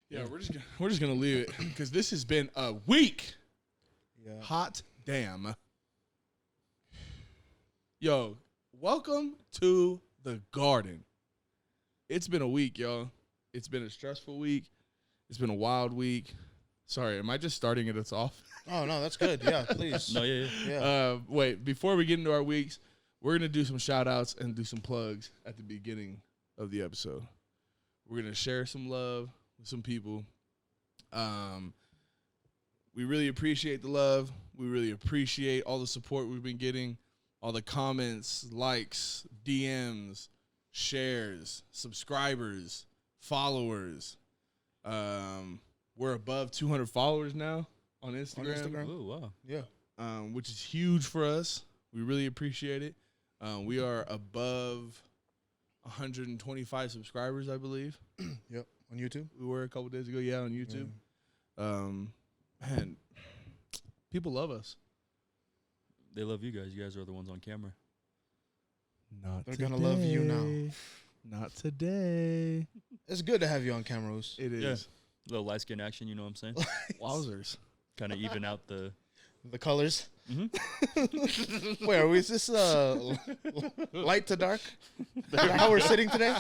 Yeah, we're just gonna leave it because this has been a week. Yeah. Hot damn. Yo, welcome to the garden. It's been a week, y'all. It's been a stressful week. It's been a wild week. Sorry, am I just starting it off? Oh no, that's good. Yeah, please. No, yeah. Wait, before we get into our weeks, we're gonna do some shout outs and do some plugs at the beginning of the episode. We're gonna share some love with some people. We really appreciate the love. We really appreciate all the support we've been getting, all the comments, likes, DMs, shares, subscribers, followers. We're above 200 followers now on Instagram. Oh, wow. Yeah. Which is huge for us. We really appreciate it. We are above 125 subscribers, I believe. Yep. On YouTube. We were a couple days ago, yeah, on YouTube. Man, people love us. They love you guys. You guys are the ones on camera. Not They're gonna love you now. Not today. It's good to have you on camera, Oos. It is. Yeah. Little light skin action, you know what I'm saying? Wowzers. Kind of even out the. The colors. Mm-hmm. Wait, is this light to dark? How we're sitting today?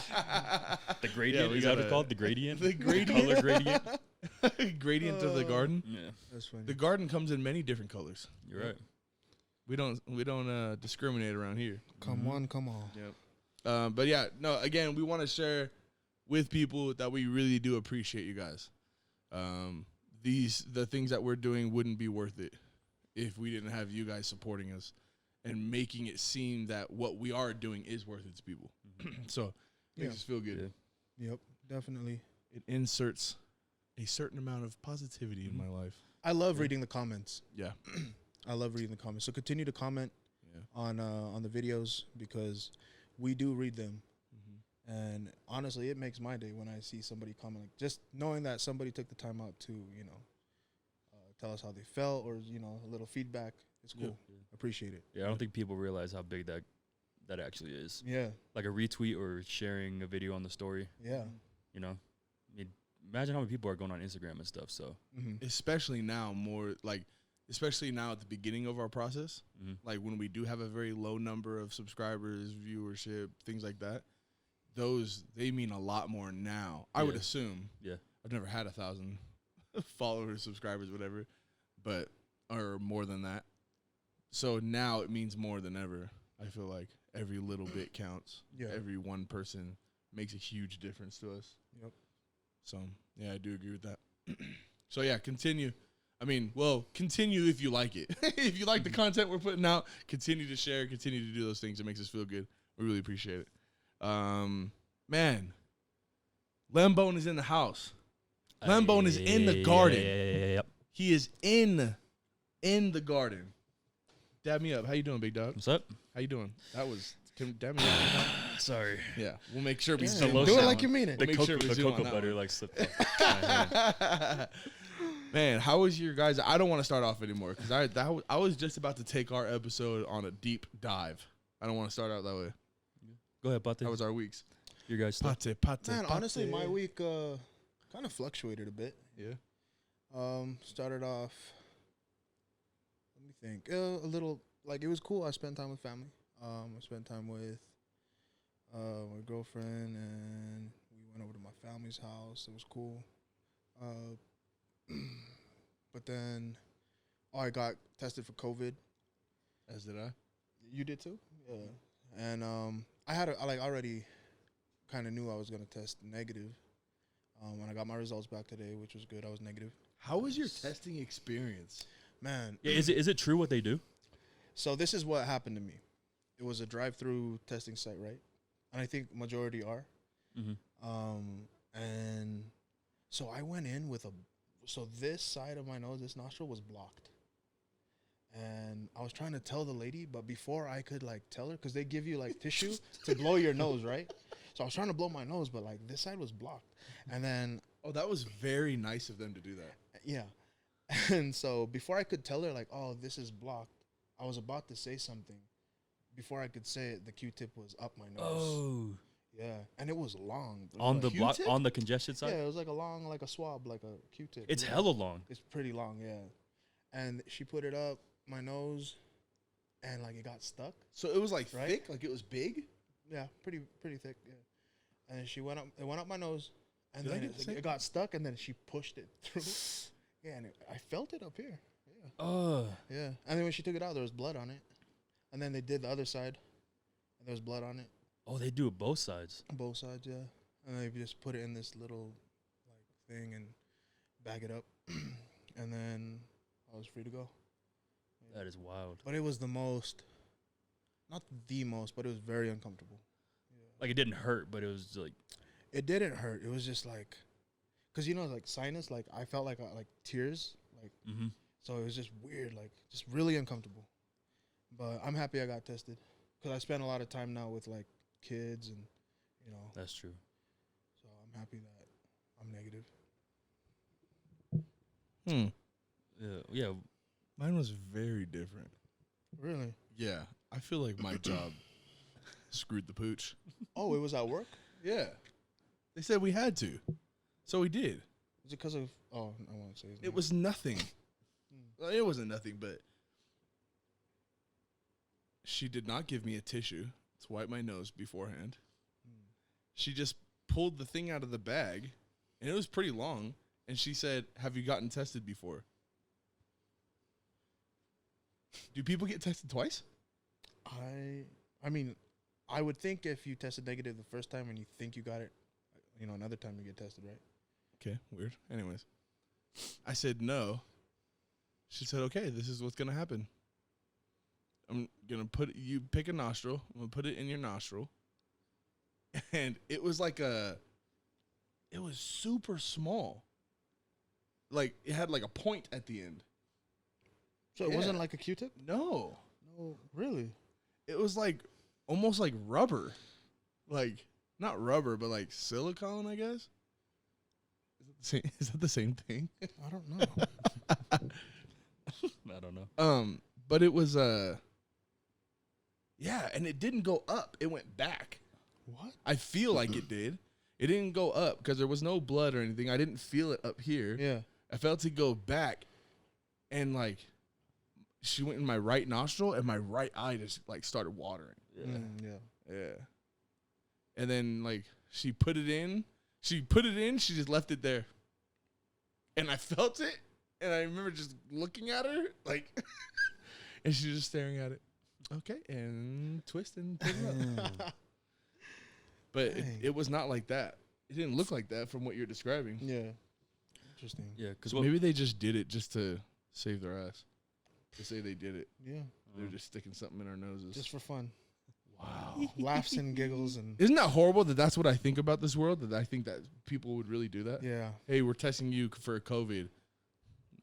The gradient. Is that what it's called? The gradient? The gradient. Color gradient. Gradient of the garden. Yeah. That's funny. The garden comes in many different colors. You're right. We don't discriminate around here. Come on, come on. Yep. But yeah, no. Again, we want to share with people that we really do appreciate you guys. The things that we're doing wouldn't be worth it if we didn't have you guys supporting us and making it seem that what we are doing is worth it to people. So it makes us feel good. Yeah. Yep, definitely. It inserts a certain amount of positivity in my life. I love reading the comments. Yeah. I love reading the comments. So continue to comment on the videos because we do read them. And honestly, it makes my day when I see somebody comment. Like, just knowing that somebody took the time out to, tell us how they felt or, a little feedback. It's cool. Yeah. Appreciate it. Yeah, I don't think people realize how big that actually is. Yeah. Like a retweet or sharing a video on the story. Yeah. You know, I mean, imagine how many people are going on Instagram and stuff. So, Especially now, especially now at the beginning of our process, like when we do have a very low number of subscribers, viewership, things like that. They mean a lot more now. I would assume. Yeah. I've never had 1,000 followers, subscribers, whatever, or more than that. So now it means more than ever. I feel like every little bit counts. Yeah. Every one person makes a huge difference to us. Yep. So, yeah, I do agree with that. So, yeah, continue. Continue if you like it. If you like the content we're putting out, continue to share, continue to do those things. It makes us feel good. We really appreciate it. Man, Lambone is in the house. Lambone is in the garden. Yep. He is in the garden. Dab me up. How you doing, big dog? What's up? How you doing? Dab me up. Sorry. Yeah, we'll make sure we Yeah, zoom do on it that like one. you mean it. The We'll make sure we zoom on cocoa that butter one. slipped off my hand. Man, how was your guys? I don't want to start off anymore because I was just about to take our episode on a deep dive. I don't want to start out that way. Go ahead, Pate. That was our weeks. Your guys' stuff. Man, honestly, my week kind of fluctuated a bit. Yeah. Started off, let me think, a little, like, it was cool. I spent time with family. I spent time with my girlfriend, and we went over to my family's house. It was cool. But then, I got tested for COVID. As did I. You did too? Yeah. And I already kind of knew I was going to test negative. When I got my results back today, which was good, I was negative. How was your testing experience? Man. Yeah, is it true what they do? So this is what happened to me. It was a drive-through testing site, right? And I think majority are. And so I went in with so this side of my nose, this nostril was blocked. And I was trying to tell the lady, but before I could tell her, because they give you tissue to blow your nose, right? So I was trying to blow my nose, but this side was blocked. And then, oh, that was very nice of them to do that. Yeah. And so before I could tell her oh, this is blocked, I was about to say something. Before I could say it, the Q-tip was up my nose. Oh. Yeah, and it was long. Bro. On the block, Q-tip? on the congested side. Yeah, it was like a long, like a swab, like a Q-tip. It's Yeah. hella long. It's pretty long, yeah. And she put it up my nose, and like it got stuck. So it was like Right? thick, like it was big. Yeah, pretty thick. Yeah. And she went up. It went up my nose, and Did I then get the same? it got stuck, and then she pushed it through. Yeah, and I felt it up here. Yeah. Yeah. And then when she took it out, there was blood on it. And then they did the other side, and there was blood on it. Oh, they do it both sides. On both sides, yeah. And they just put it in this little like thing and bag it up, and then I was free to go. That is wild. But it was the most, not the most, but it was very uncomfortable. Yeah. Like it didn't hurt, but it was like It didn't hurt. It was just like, cause you know, like sinus, like I felt like tears, like so it was just weird, like just really uncomfortable. But I'm happy I got tested, cause I spend a lot of time now with like kids and you know. that's true. So I'm happy that I'm negative. Yeah. Mine was very different. Really? Yeah, I feel like my job screwed the pooch. Oh, it was at work? Yeah, they said we had to, so we did. Is it because of? Oh, I won't say. His name. It was nothing. Well, it wasn't nothing, but she did not give me a tissue to wipe my nose beforehand. She just pulled the thing out of the bag, and it was pretty long. And she said, "Have you gotten tested before?" Do people get tested twice? I mean, I would think if you tested negative the first time and you think you got it, you know, another time you get tested, right? Okay, weird. Anyways, I said no. She said, "Okay, this is what's gonna happen. I'm gonna you pick a nostril. I'm gonna put it in your nostril." And it was like it was super small. Like it had like a point at the end. So it Yeah. wasn't like a Q-tip? No, No, really? it was like almost like rubber, like not rubber, but like silicone, I guess. Is that the same thing? I don't know. I don't know. But it was yeah, and it didn't go up. It went back. What? I feel like it did. It didn't go up because there was no blood or anything. I didn't feel it up here. Yeah. I felt it go back, and like she went in my right nostril, and my right eye just like started watering. Yeah. Yeah. Yeah. And then like she put it in. She put it in. She just left it there, and I felt it. And I remember just looking at her like, and she was just staring at it. Okay, and twist and put it up. But it was not like that. It didn't look like that from what you're describing. Yeah. Interesting. Yeah, because Maybe they just did it just to save their ass. To say they did it. Yeah. They're just sticking something in our noses. Just for fun. wow. Laughs and giggles and Isn't that horrible that that's what I think about this world? That I think that people would really do that? yeah. Hey, we're testing you for COVID.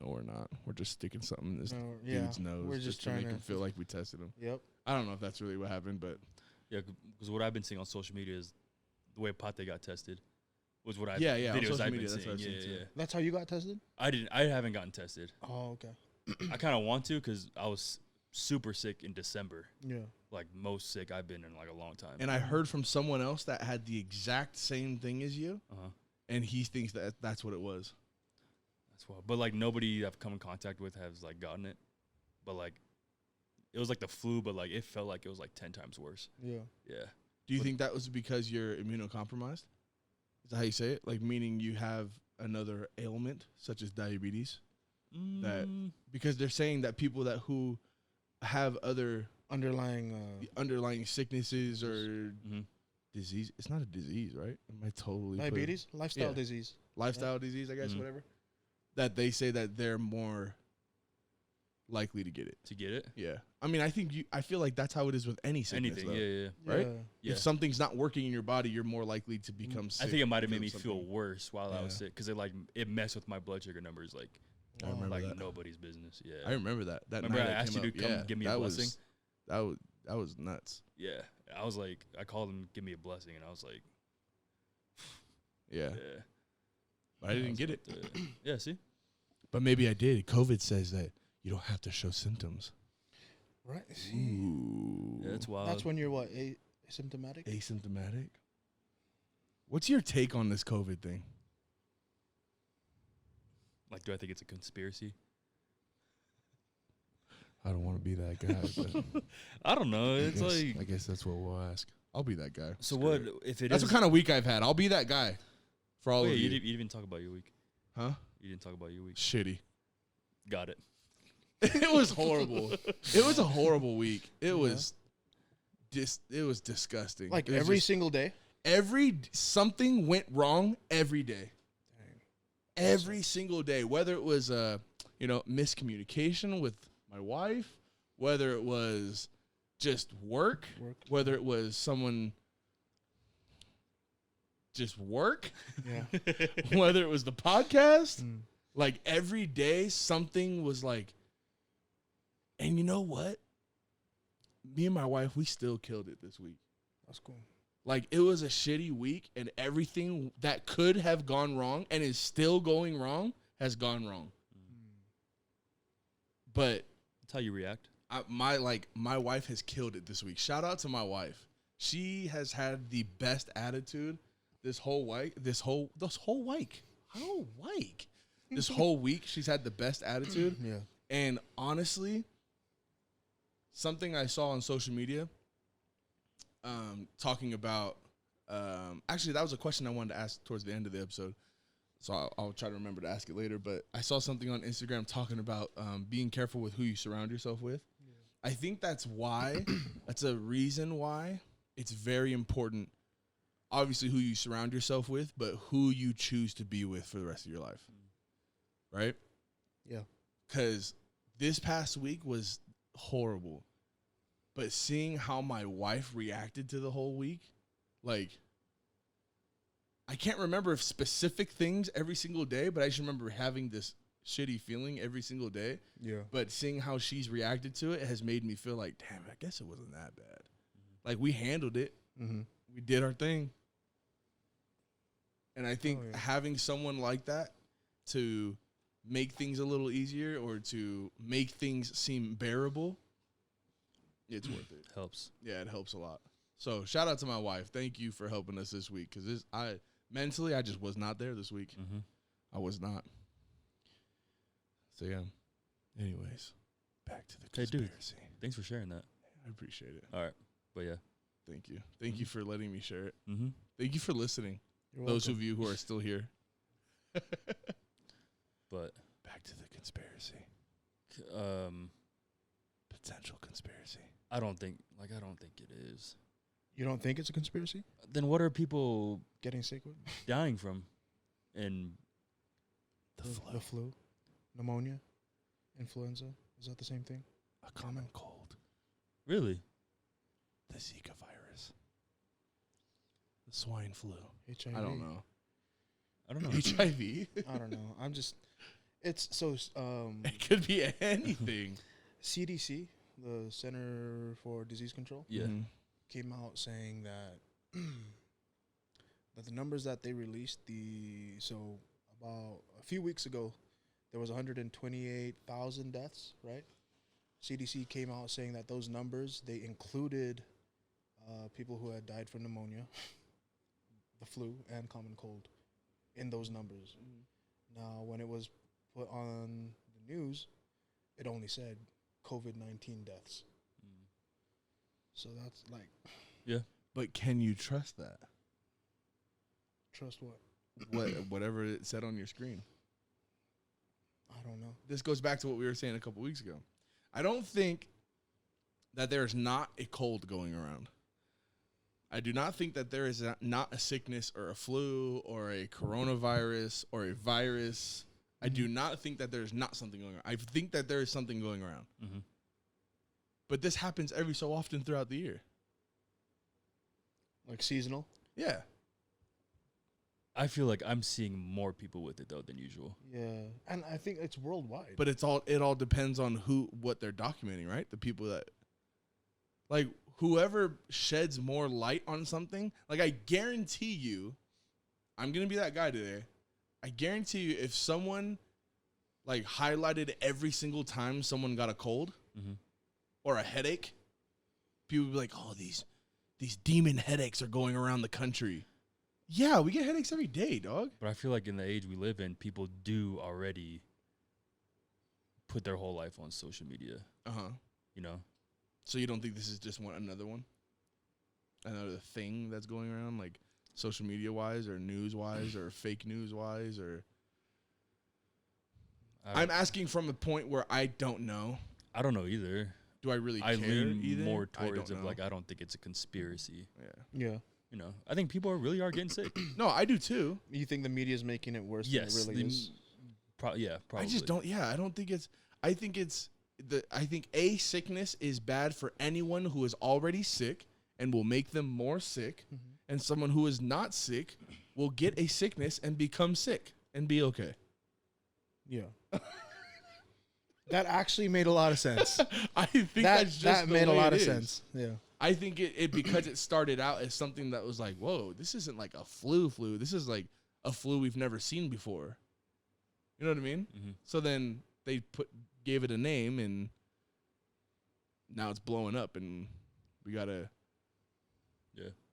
No, we're not. We're just sticking something in this No, yeah. dude's nose We're just to trying make him feel like we tested him. Yep. I don't know if that's really what happened, but yeah, because what I've been seeing on social media is the way Pate got tested was what I on videos social I've media, been that's what seeing. I've seen Yeah, too. yeah. That's how you got tested? I haven't gotten tested. Oh, okay. I kind of want to because I was super sick in December. Yeah. Like most sick I've been in like a long time. And I heard from someone else that had the exact same thing as you, and he thinks that that's what it was. That's wild. But like nobody I've come in contact with has like gotten it. But like it was like the flu, but like it felt like it was like 10 times worse. Yeah. Yeah. Do you think that was because you're immunocompromised? Is that how you say it? Like meaning you have another ailment such as diabetes? That because they're saying that people who have other underlying sicknesses or disease. It's not a disease, right? Am I totally Diabetes? Lifestyle disease. Lifestyle disease, I guess, whatever. That they say that they're more likely to get it. Yeah. I mean, I feel like that's how it is with any sickness. Anything, though, yeah. right? Yeah. If something's not working in your body, you're more likely to become sick. I think it might have made me from feel something. worse while I was sick because it messed with my blood sugar numbers like I remember like that. nobody's business. Yeah. I remember that. Remember night I it asked came you to up. come give me a blessing? That was nuts. Yeah. I was like, I called him, give me a blessing, and I was like, Yeah. yeah. But I didn't get it. Yeah, see? But maybe I did. COVID says that you don't have to show symptoms. Right. Ooh. Yeah, that's wild. That's when you're what? Asymptomatic? Asymptomatic. What's your take on this COVID thing? Like, do I think it's a conspiracy? I don't want to be that guy, but I don't know. It's I guess that's what we'll ask. I'll be that guy. So what if it That's is? what kind of week I've had. I'll be that guy for all of Wait, you. you didn't talk about your week. Huh? You didn't talk about your week. Shitty. Got it. It was horrible. It was a horrible week. It was disgusting. Like It was every just- single day. something went wrong every day. Every single day, whether it was miscommunication with my wife, whether it was just work. Whether it was someone just work, whether it was the podcast, like every day something was like, and you know what? Me and my wife, we still killed it this week. That's cool. Like, it was a shitty week, and everything that could have gone wrong and is still going wrong has gone wrong. But That's how you react. my wife has killed it this week. Shout out to my wife. She has had the best attitude this whole week. This whole week, she's had the best attitude. Yeah. And honestly, something I saw on social media, talking about, actually, that was a question I wanted to ask towards the end of the episode. So I'll try to remember to ask it later. But I saw something on Instagram talking about being careful with who you surround yourself with. Yeah. I think that's why, that's a reason why it's very important, obviously, who you surround yourself with, but who you choose to be with for the rest of your life. Right? Yeah. Because this past week was horrible. But seeing how my wife reacted to the whole week, like, I can't remember if specific things every single day, but I just remember having this shitty feeling every single day. Yeah. But seeing how she's reacted to it has made me feel like, damn, I guess it wasn't that bad. Like, we handled it. Mm-hmm. We did our thing. And I think having someone like that to make things a little easier or to make things seem bearable, it's worth it. Helps. Yeah, it helps a lot. So shout out to my wife. Thank you for helping us this week, because mentally I just was not there this week. Mm-hmm. I was not. So yeah. Anyways, back to the conspiracy. Hey, dude, thanks for sharing that. I appreciate it. All right, but yeah. Thank you. Thank you for letting me share it. Mm-hmm. Thank you for listening. You're Those welcome. of you who are still here. But back to the conspiracy. Potential conspiracy. I don't think it is. You don't think it's a conspiracy? Then what are people Getting sick with? dying from? And The flu? Pneumonia? Influenza? Is that the same thing? A common cold. really? The Zika virus. The swine flu. HIV? I don't know. I don't know. HIV? I don't know. I'm just... It's so... It could be anything. CDC, the Center for Disease Control, Yeah. Mhm. came out saying that that the numbers that they released, about a few weeks ago, there was 128,000 deaths, right? CDC came out saying that those numbers, they included people who had died from pneumonia, the flu, and common cold in those numbers. Now, when it was put on the news, it only said COVID-19 deaths. So that's like... Yeah. But can you trust that? Trust what? Whatever it said on your screen. I don't know. This goes back to what we were saying a couple weeks ago. I don't think that there is not a cold going around. I do not think that there is not a sickness or a flu or a coronavirus or a virus. I do not think that there is not something going on. I think that there is something going around. Mm-hmm. But this happens every so often throughout the year. Like seasonal? Yeah. I feel like I'm seeing more people with it though than usual. Yeah. And I think it's worldwide. But it all depends on what they're documenting, right? The people that, like, whoever sheds more light on something, like, I guarantee you, I'm going to be that guy today. I guarantee you, if someone, like, highlighted every single time someone got a cold or a headache, people would be like, oh, these demon headaches are going around the country. Yeah, we get headaches every day, dog. But I feel like in the age we live in, people do already put their whole life on social media. You know? So you don't think this is just another one? Another thing that's going around, like social media wise or news wise or fake news wise, or I'm asking from a point where I don't know. I don't know either. Do I really care? I lean either? more towards of like I don't think it's a conspiracy. Yeah. You know, I think people really are getting sick. No, I do too. You think the media is making it worse Yes, than it really is? Probably. I just don't. Yeah, I don't think it's. I think a sickness is bad for anyone who is already sick and will make them more sick, and someone who is not sick will get a sickness and become sick and be okay. Yeah. That actually made a lot of sense. I think that's just that the made a way lot it of is. sense. Yeah. I think it because it started out as something that was like, whoa, this isn't like a flu. This is like a flu we've never seen before. You know what I mean? Mm-hmm. So then they gave it a name, and now it's blowing up, and we gotta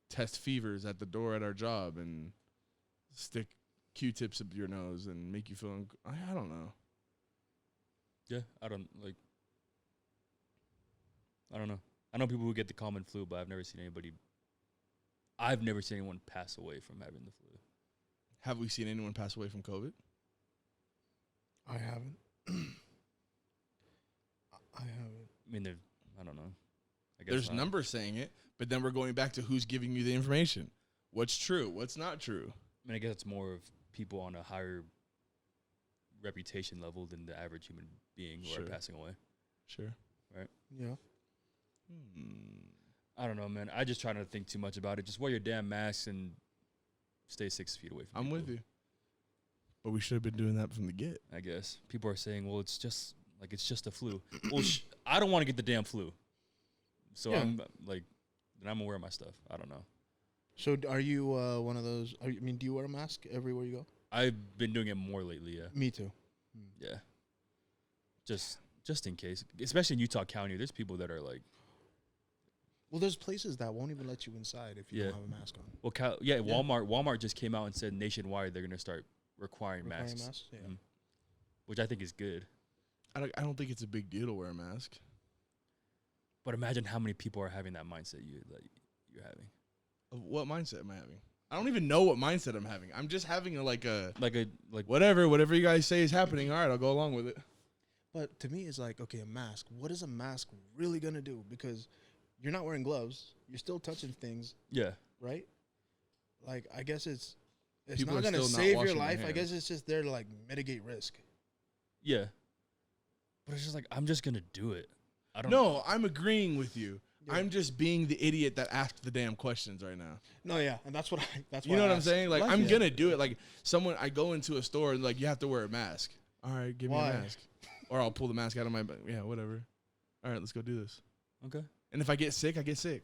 test fevers at the door at our job and stick Q-tips up your nose and make you feel. I don't know. Yeah, I don't know. I know people who get the common flu, but I've never seen anyone pass away from having the flu. Have we seen anyone pass away from COVID? I haven't. I haven't. I mean, I don't know. I guess There's not. numbers saying it, but then we're going back to who's giving you the information. What's true? What's not true? I mean, I guess it's more of people on a higher reputation level than the average human being who are passing away. Sure. Right? Yeah. I don't know, man. I just try not to think too much about it. Just wear your damn masks and stay 6 feet away from I'm people. with you. But we should have been doing that from the get. I guess. People are saying, well, it's just a flu. Well, I don't want to get the damn flu. So I'm like, then I'm aware of my stuff. I don't know. So are you one of those? Do you wear a mask everywhere you go? I've been doing it more lately, yeah. Me too. Yeah. Just in case. Especially in Utah County, there's people that are like. Well, there's places that won't even let you inside if you don't have a mask on. Well, Walmart just came out and said nationwide they're going to start requiring masks. Yeah. Which I think is good. I don't think it's a big deal to wear a mask. But imagine how many people are having that mindset you're having. What mindset am I having? I don't even know what mindset I'm having. I'm just having like whatever you guys say is happening. All right, I'll go along with it. But to me, it's like, okay, a mask. What is a mask really going to do? Because you're not wearing gloves. You're still touching things. Yeah. Right? Like, I guess it's People not are going to still not save your washing their life. I hands. guess it's just there to, like, mitigate risk. Yeah. But it's just like, I'm just going to do it. I don't No, I'm agreeing with you. Yeah. I'm just being the idiot that asked the damn questions right now. No, yeah. And that's what You know what I'm saying? Like, I'm it. going to do it. Like, I go into a store and, like, you have to wear a mask. All right, give me Why? a mask. Or I'll pull the mask out of my, whatever. All right, let's go do this. Okay. And if I get sick, I get sick.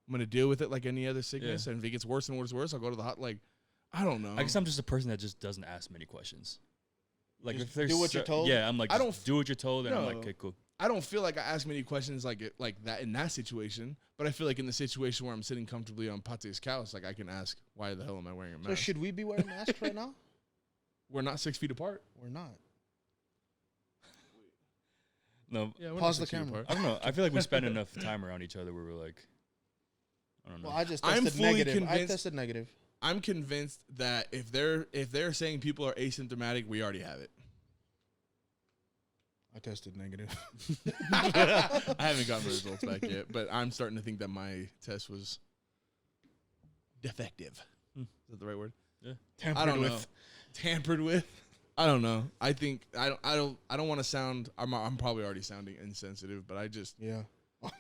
I'm going to deal with it like any other sickness. And if it gets worse and worse, I'll go to the I don't know. I guess I'm just a person that just doesn't ask many questions. Like, Just if there's do what you're told? Yeah, I'm like, I don't do what you're told, and I'm like, No. okay, cool. I don't feel like I ask many questions like that in that situation, but I feel like in the situation where I'm sitting comfortably on Pate's couch, like I can ask, why the hell am I wearing a mask? So should we be wearing masks right now? We're not 6 feet apart. We're not. No, Yeah, we're Pause not 6 the feet camera. apart. I don't know. I feel like we spend enough time around each other where we're like, I don't know. Well, I just I'm tested fully negative. I convinced- tested negative. I'm convinced that if they're saying people are asymptomatic, we already have it. I tested negative. I haven't gotten my results back yet, but I'm starting to think that my test was defective. Is that the right word? Yeah. I don't know. Tampered with. I don't know. I think I don't want to sound. I'm probably already sounding insensitive, but I just Yeah.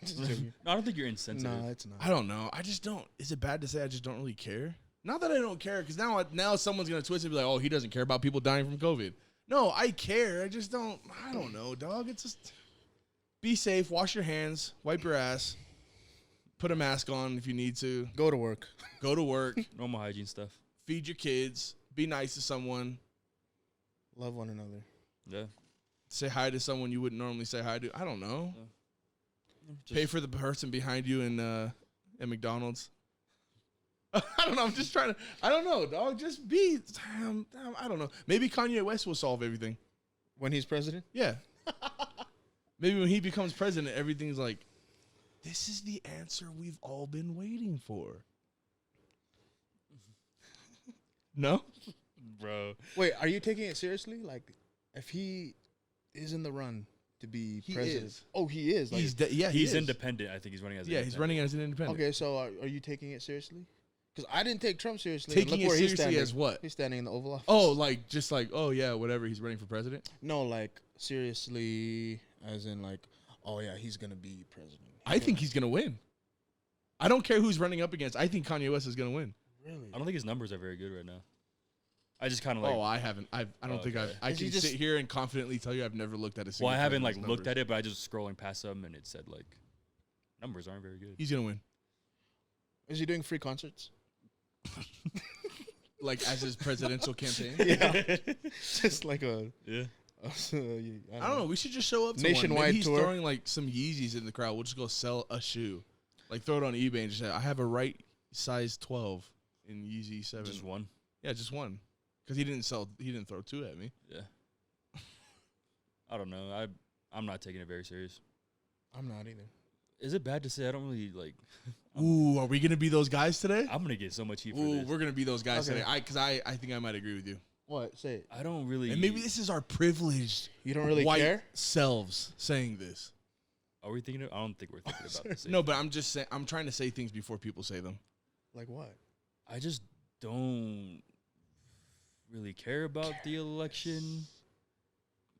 Just joking. No, I don't think you're insensitive. No, it's not. I don't know. I just don't. Is it bad to say I just don't really care? Not that I don't care, because now someone's gonna twist it and be like, oh, he doesn't care about people dying from COVID. No, I care. I just don't. I don't know, dog. It's just be safe. Wash your hands. Wipe your ass. Put a mask on if you need to. Go to work. Go to work. Normal hygiene stuff. Feed your kids. Be nice to someone. Love one another. Yeah. Say hi to someone you wouldn't normally say hi to. I don't know. Just Pay for the person behind you in at McDonald's. I don't know. I'm just trying to. I don't know, dog. Just be. I don't know. Maybe Kanye West will solve everything when he's president. Yeah. Maybe when he becomes president, everything's like, this is the answer we've all been waiting for. No, bro. Wait, are you taking it seriously? Like, if he is in the run to be president, is. Oh, he is. Like, He's independent. I think he's running as. He's running as an independent. Okay, so are you taking it seriously? Because I didn't take Trump seriously. Taking it where seriously as what? He's standing in the Oval Office. Oh, like just like whatever. He's running for president. No, like seriously, as in like, oh yeah, he's gonna be president. I think he's gonna win. I don't care who's running up against. I think Kanye West is gonna win. Really? I don't think his numbers are very good right now. I just kind of like. Oh, I haven't. I don't think I've. I can sit here and confidently tell you I've never looked at a single. Well, I haven't like numbers. looked at it, but I just scrolling past them and it said like, numbers aren't very good. He's gonna win. Is he doing free concerts? Like as his presidential campaign? Yeah. Just like a. Yeah. I don't know. We should just show up to nationwide one. Maybe he's tour. throwing like some Yeezys in the crowd. We'll just go sell a shoe, like throw it on eBay and just say, "I have a right size 12 in Yeezy 7." Just one. Yeah, just one. Because he didn't sell. He didn't throw two at me. Yeah. I don't know. I'm not taking it very serious. I'm not either. Is it bad to say I don't really like? Ooh, are we gonna be those guys today? I'm gonna get so much heat for Ooh, this. we're gonna be those guys Okay. today. Because I think I might agree with you. What? Say it. I don't really. And maybe this is our privileged You don't really white care? selves saying this. Are we thinking? I don't think we're thinking about this. No, but I'm just saying. I'm trying to say things before people say them. Like what? I just don't really care about the election,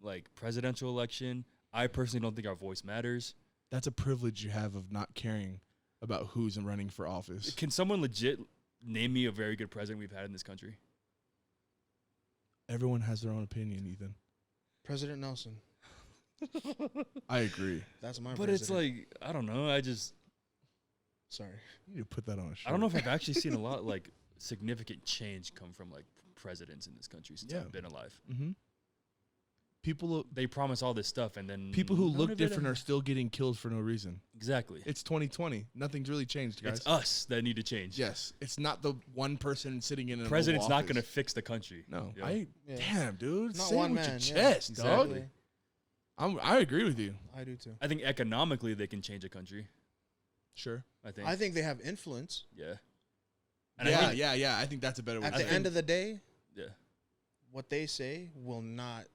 like presidential election. I personally don't think our voice matters. That's a privilege you have of not caring about who's running for office. Can someone legit name me a very good president we've had in this country? Everyone has their own opinion, Ethan. President Nelson. I agree. That's my But president. it's like, I don't know. Sorry. You need to put that on a shirt. I don't know if I've actually seen a lot like significant change come from like presidents in this country since Yeah. I've been alive. Mm-hmm. They promise all this stuff and then People who none look of it different are still getting killed for no reason. exactly. It's 2020. Nothing's really changed, guys. It's us that need to change. Yes, it's not the one person sitting in an President's Oval not going to office. fix the country. No, Yeah. Yeah. damn, dude. Not Say one it with man, your yeah. chest, dog. Exactly. I agree with you. I do too. I think economically they can change a country. Sure. I think they have influence. Yeah. And Yeah, I think, yeah. I think that's a better way. At to the say it. end of the day, yeah. what they say will not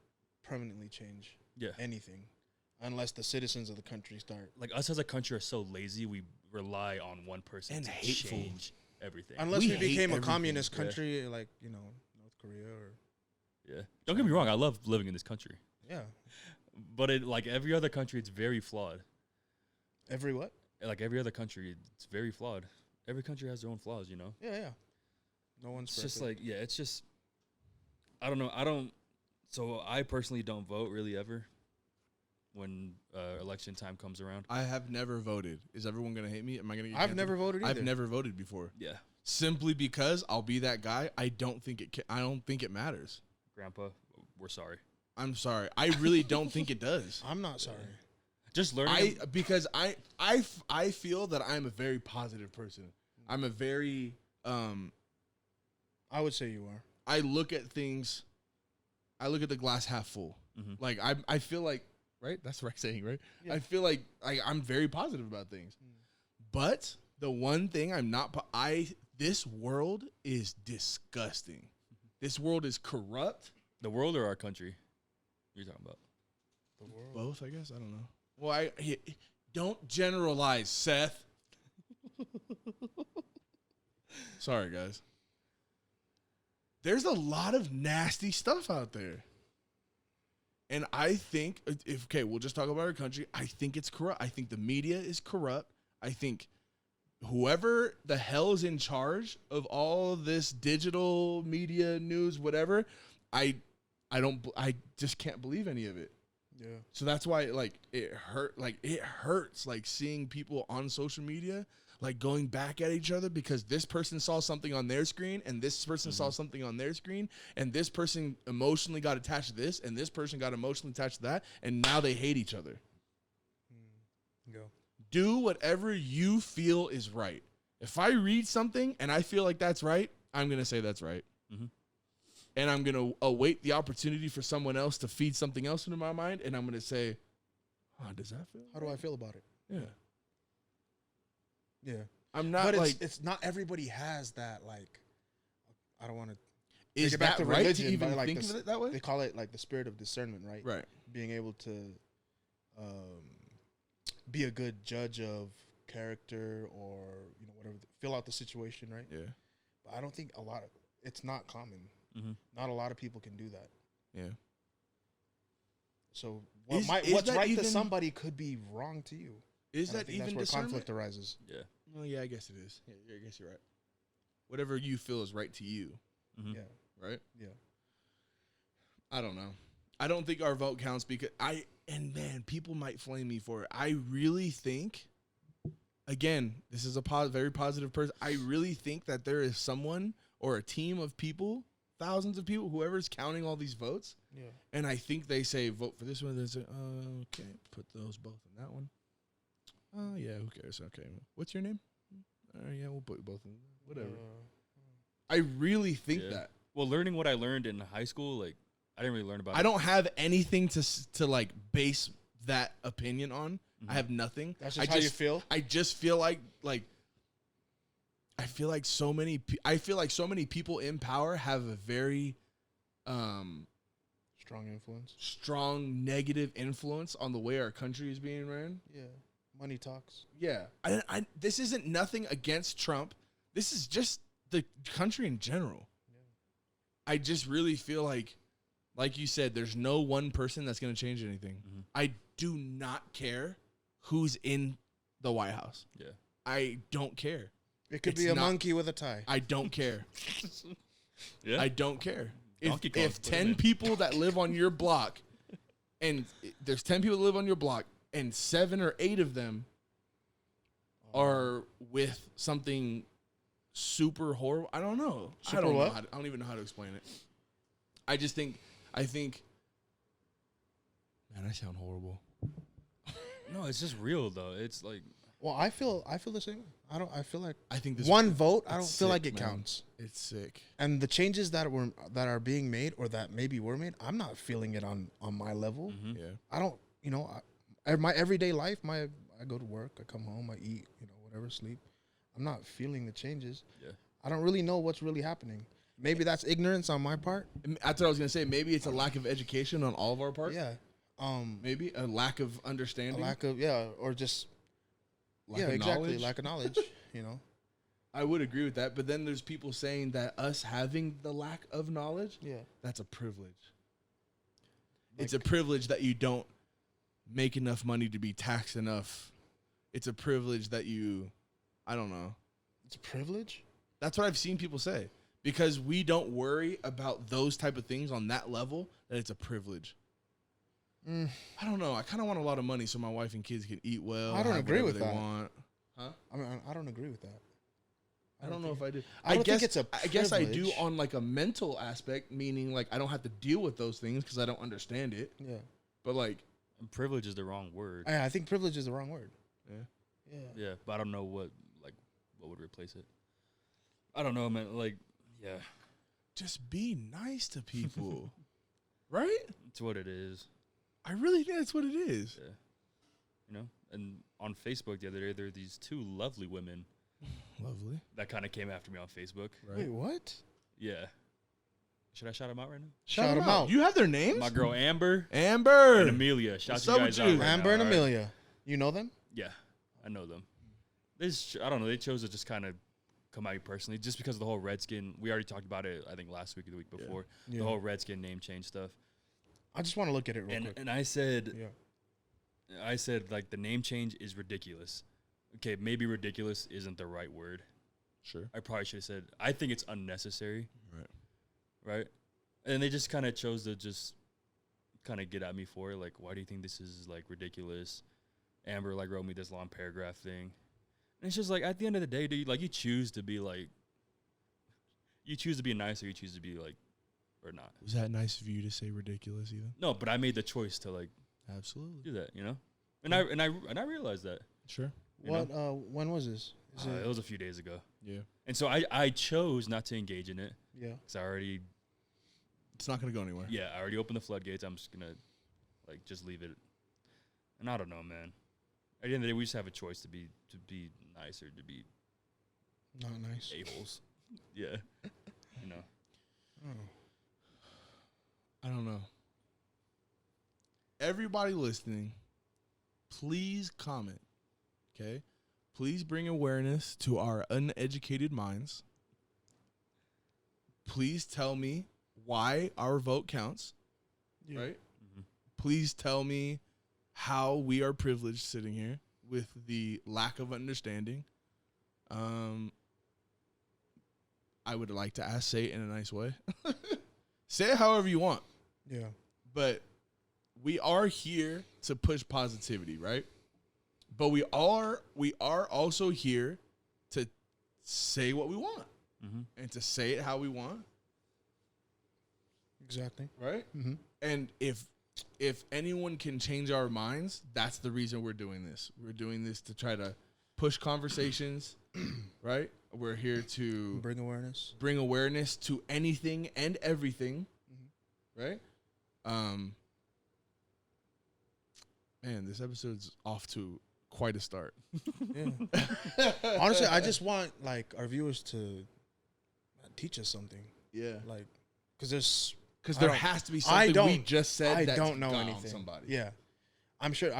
permanently change Yeah. anything unless the citizens of the country start. Like us as a country are so lazy, we rely on one person And to hateful. change everything. Unless We we hate became a everything. communist Yeah. country like, North Korea or Yeah. Don't get me wrong, I love living in this country. yeah. But it like every other country it's very flawed. Every what? Like every other country it's very flawed. Every country has their own flaws, you know. Yeah. No one's It's perfect. just like it's just I don't know. So I personally don't vote really ever when election time comes around. I have never voted. Is everyone gonna hate me? Am I gonna get I've canceled? never voted either. I've never voted before. Yeah. Simply because I'll be that guy. I don't think it matters. Grandpa, we're sorry. I'm sorry. I really don't think it does. I'm not sorry. Just learning. Because I feel that I'm a very positive person. I'm a very I would say you are. I look at things. I look at the glass half full. Mhm. Like I feel like right. That's the right saying, right? Yeah. I feel like I'm very positive about things. But the one thing I'm not. This world is disgusting. This world is corrupt. The world or our country? You're talking about. The world. Both, I guess. I don't know. Well, don't generalize, Seth. Sorry, guys. There's a lot of nasty stuff out there. And I think, we'll just talk about our country. I think it's corrupt. I think the media is corrupt. I think whoever the hell is in charge of all of this digital media news, whatever, I just can't believe any of it. Yeah. So that's why it hurts seeing people on social media going back at each other because this person saw something on their screen and this person saw something on their screen and this person emotionally got attached to this and this person got emotionally attached to that and now they hate each other. Go. Do whatever you feel is right. If I read something and I feel like that's right, I'm going to say that's right. Mm-hmm. And I'm going to await the opportunity for someone else to feed something else into my mind, and I'm going to say, does that feel How do I feel about it? Yeah. Yeah. I'm not But like... it's not everybody has that, like, I don't want to... Is it back that to right religion, to even but, like, think of it that way? They call it, like, the spirit of discernment, right? Right. Being able to be a good judge of character or, you know, whatever. Fill out the situation, right? Yeah. But I don't think it's not common. Mm-hmm. Not a lot of people can do that. Yeah. So Is what's that right even, to somebody could be wrong to you. Is And I that think even that's where discernment? conflict arises? Yeah. Oh, yeah, I guess it is. Yeah, I guess you're right. Whatever you feel is right to you, Mm-hmm. Yeah. right? Yeah. I don't know. I don't think our vote counts because man, people might flame me for it. I really think, again, this is a very positive person. I really think that there is someone or a team of people, thousands of people, whoever's counting all these votes. Yeah. And I think they say, vote for this one. They say, okay, put those both in that one. Oh, yeah, who cares? Okay. What's your name? Yeah, we'll put both in. Whatever. I really think that. Well, learning what I learned in high school, like, I didn't really learn about it. I don't have anything to like base that opinion on. Mm-hmm. I have nothing. That's just how you feel? I just feel like I feel like so many people in power have a very strong negative influence on the way our country is being ran. Yeah. Money talks. Yeah. This isn't nothing against Trump. This is just the country in general. Yeah. I just really feel like you said, there's no one person that's going to change anything. Mm-hmm. I do not care who's in the White House. Yeah. I don't care. It could be a monkey with a tie. I don't care. Yeah. I don't care. If 10 people that live on your block, and there's 10 people that live on your block, and 7 or 8 of them are with something super horrible. I don't know. I don't even know how to explain it. I think, man, I sound horrible. No, it's just real though. It's like, well, I feel the same. I feel like I think this one vote. I don't sick, feel like it man. counts. It's sick. And the changes that are being made or that maybe were made, I'm not feeling it on my level. mm-hmm. Yeah. I don't. You know, my everyday life. I go to work. I come home. I eat. You know, whatever. Sleep. I'm not feeling the changes. Yeah. I don't really know what's really happening. Maybe that's ignorance on my part. That's what I was gonna say. Maybe it's a lack of education on all of our parts. Yeah. Maybe a lack of understanding. Or just lack of exactly, knowledge. lack of knowledge. You know. I would agree with that, but then there's people saying that us having the lack of knowledge, that's a privilege. It's a privilege that you don't make enough money to be taxed enough. It's a privilege that I don't know. It's a privilege? That's what I've seen people say. Because we don't worry about those type of things on that level, that it's a privilege. I don't know. I kind of want a lot of money so my wife and kids can eat well. I don't agree with they that. Want. Huh? I mean, I don't agree with that. I don't know if I do. I don't think it's a I guess I do privilege. on like a mental aspect, meaning like I don't have to deal with those things because I don't understand it. Yeah. But like, privilege is the wrong word. I think privilege is the wrong word. Yeah. Yeah, but I don't know what would replace it. I don't know, man. Like, yeah, just be nice to people, right? it's what it is. I really think that's what it is. Yeah. You know, and on Facebook the other day, there are these 2 lovely women. Lovely. That kind of came after me on Facebook. Right. Wait, what? Yeah. Should I shout them out right now? Shout them out. You have their names? My girl Amber Amber and Amelia. Shout What's you up guys with out you? right Amber now, and all right? Amelia. You know them? Yeah, I know them. I don't know. They chose to just kind of come at me personally just because of the whole Redskin. We already talked about it, I think, last week or the week before. Yeah. The whole Redskin name change stuff. I just want to look at it real quick. And I said, Yeah. like, the name change is ridiculous. Okay, maybe ridiculous isn't the right word. Sure. I probably should have said, I think it's unnecessary. Right. Right? And they just kind of chose to just kind of get at me for it. Like, why do you think this is, like, ridiculous? Amber, like, wrote me this long paragraph thing. And it's just like, at the end of the day, dude, like, you choose to be nice or you choose to be, like, or not. Was that nice of you to say ridiculous even? No, but I made the choice to, like, Absolutely. do that, you know? And I realized that. Sure. When was this? It was a few days ago. Yeah. And so I chose not to engage in it. Yeah. Because I already... It's not going to go anywhere. Yeah, I already opened the floodgates. I'm just going to, like, just leave it. And I don't know, man. At the end of the day, we just have a choice to be nice or to be... Not nice. A-holes. Yeah. You know. Oh. I don't know. Everybody listening, please comment, okay? Please bring awareness to our uneducated minds. Please tell me why our vote counts, right? Mm-hmm. Please tell me how we are privileged sitting here with the lack of understanding. I would like to say it in a nice way. Say it however you want. Yeah. But we are here to push positivity, right? But we are also here to say what we want and to say it how we want. Exactly. Right? Mm-hmm. And if anyone can change our minds, that's the reason we're doing this. We're doing this to try to push conversations, right? We're here to bring awareness to anything and everything, right? Man, this episode's off to quite a start. Yeah. Honestly, I just want like our viewers to teach us something. Yeah. Like, because there has to be something we just said. I that's don't know gone anything. Somebody. Yeah. I'm sure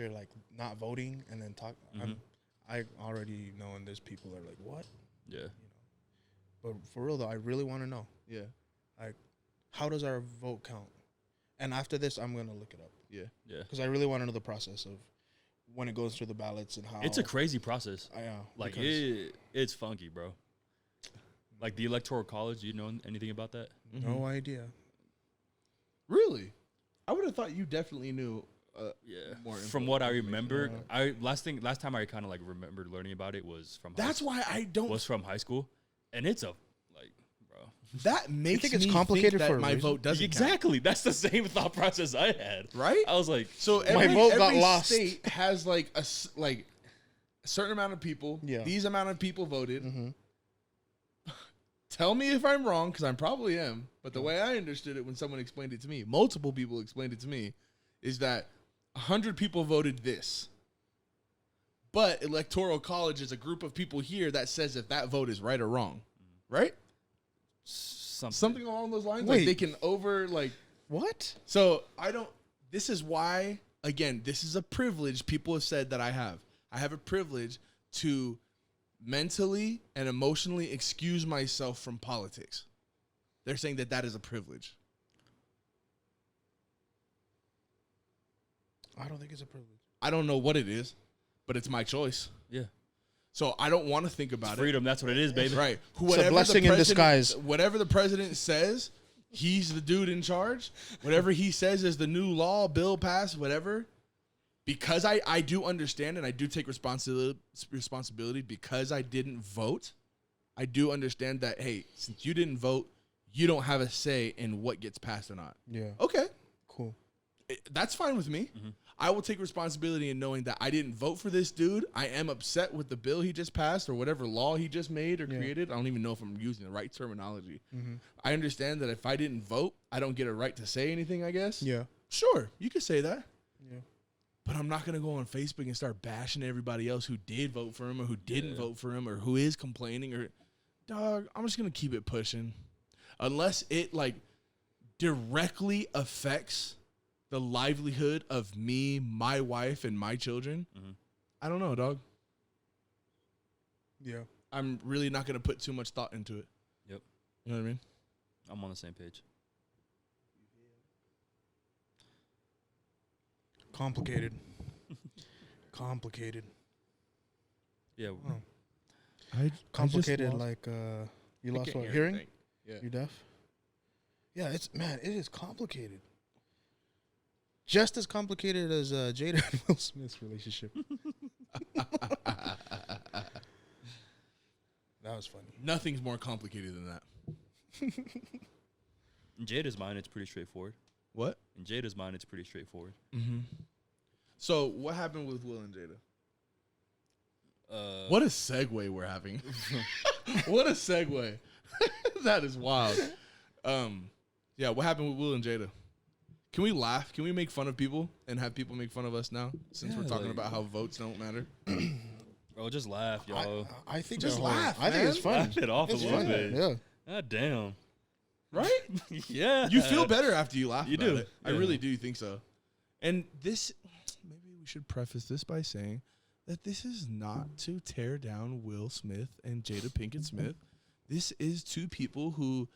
like not voting and then talk. I already know, and there's people that are like, what? Yeah. You know. But for real though, I really want to know. Yeah. Like, how does our vote count? And after this, I'm gonna look it up. Yeah. Yeah. Because I really want to know the process of when it goes through the ballots and how. It's a crazy process. I know. Like it's funky, bro. Like the Electoral College, do you know anything about that? No idea. Really? I would have thought you definitely knew. Yeah. More from what I remember, last time I kind of like remembered learning about it was from. That's why I don't. Was from high school, and it's bro. That makes it's complicated think for that my vote doesn't exactly. Count. That's the same thought process I had. Right? I was like, so my vote got every lost. State has like a certain amount of people. Yeah. These amount of people voted. Mm-hmm. Tell me if I'm wrong, because I probably am. But the way I understood it when someone explained it to me, multiple people explained it to me, is that 100 people voted this. But Electoral College is a group of people here that says if that vote is right or wrong. Right? Something along those lines. Wait. Like they can What? So this is why, again, this is a privilege people have said that I have. I have a privilege to mentally and emotionally excuse myself from politics. They're saying that is a privilege. I don't think it's a privilege. I don't know what it is, but it's my choice. yeah, So I don't want to think about freedom. That's what it is, baby. Right. It's a blessing in disguise. Whatever the president says, he's the dude in charge. Whatever he says is the new law, bill passed, whatever. Because I do understand and I do take responsibility because I didn't vote. I do understand that, hey, since you didn't vote, you don't have a say in what gets passed or not. Yeah. Okay. Cool. That's fine with me. Mm-hmm. I will take responsibility in knowing that I didn't vote for this dude. I am upset with the bill he just passed or whatever law he just made or created. I don't even know if I'm using the right terminology. Mm-hmm. I understand that if I didn't vote, I don't get a right to say anything, I guess. Yeah. Sure, you could say that. Yeah. But I'm not going to go on Facebook and start bashing everybody else who did vote for him or who didn't vote for him or who is complaining or, dog, I'm just going to keep it pushing. Unless it, like, directly affects the livelihood of me, my wife, and my children. Mm-hmm. I don't know, dog. Yeah. I'm really not going to put too much thought into it. Yep. You know what I mean? I'm on the same page. Complicated. Complicated. Yeah. Oh. Complicated, like you lost what? Hearing? Yeah. You deaf? Yeah, it is complicated. Just as complicated as Jada and Will Smith's relationship. That was funny. Nothing's more complicated than that. In Jada's mind, it's pretty straightforward. What? In Jada's mind, it's pretty straightforward. Mm-hmm. So what happened with Will and Jada? What a segue we're having. What a segue. That is wild. Yeah, what happened with Will and Jada? Can we laugh? Can we make fun of people and have people make fun of us now? Since we're talking about how votes don't matter. Bro, just laugh, y'all. I think Just the laugh, I think it's fun. Laugh it off a little fun. bit. Yeah. God damn. Right? Yeah. You feel better after you laugh. You about do. it. I Yeah. really do think so. And this, maybe we should preface this by saying that this is not to tear down Will Smith and Jada Pinkett Smith. This is two people who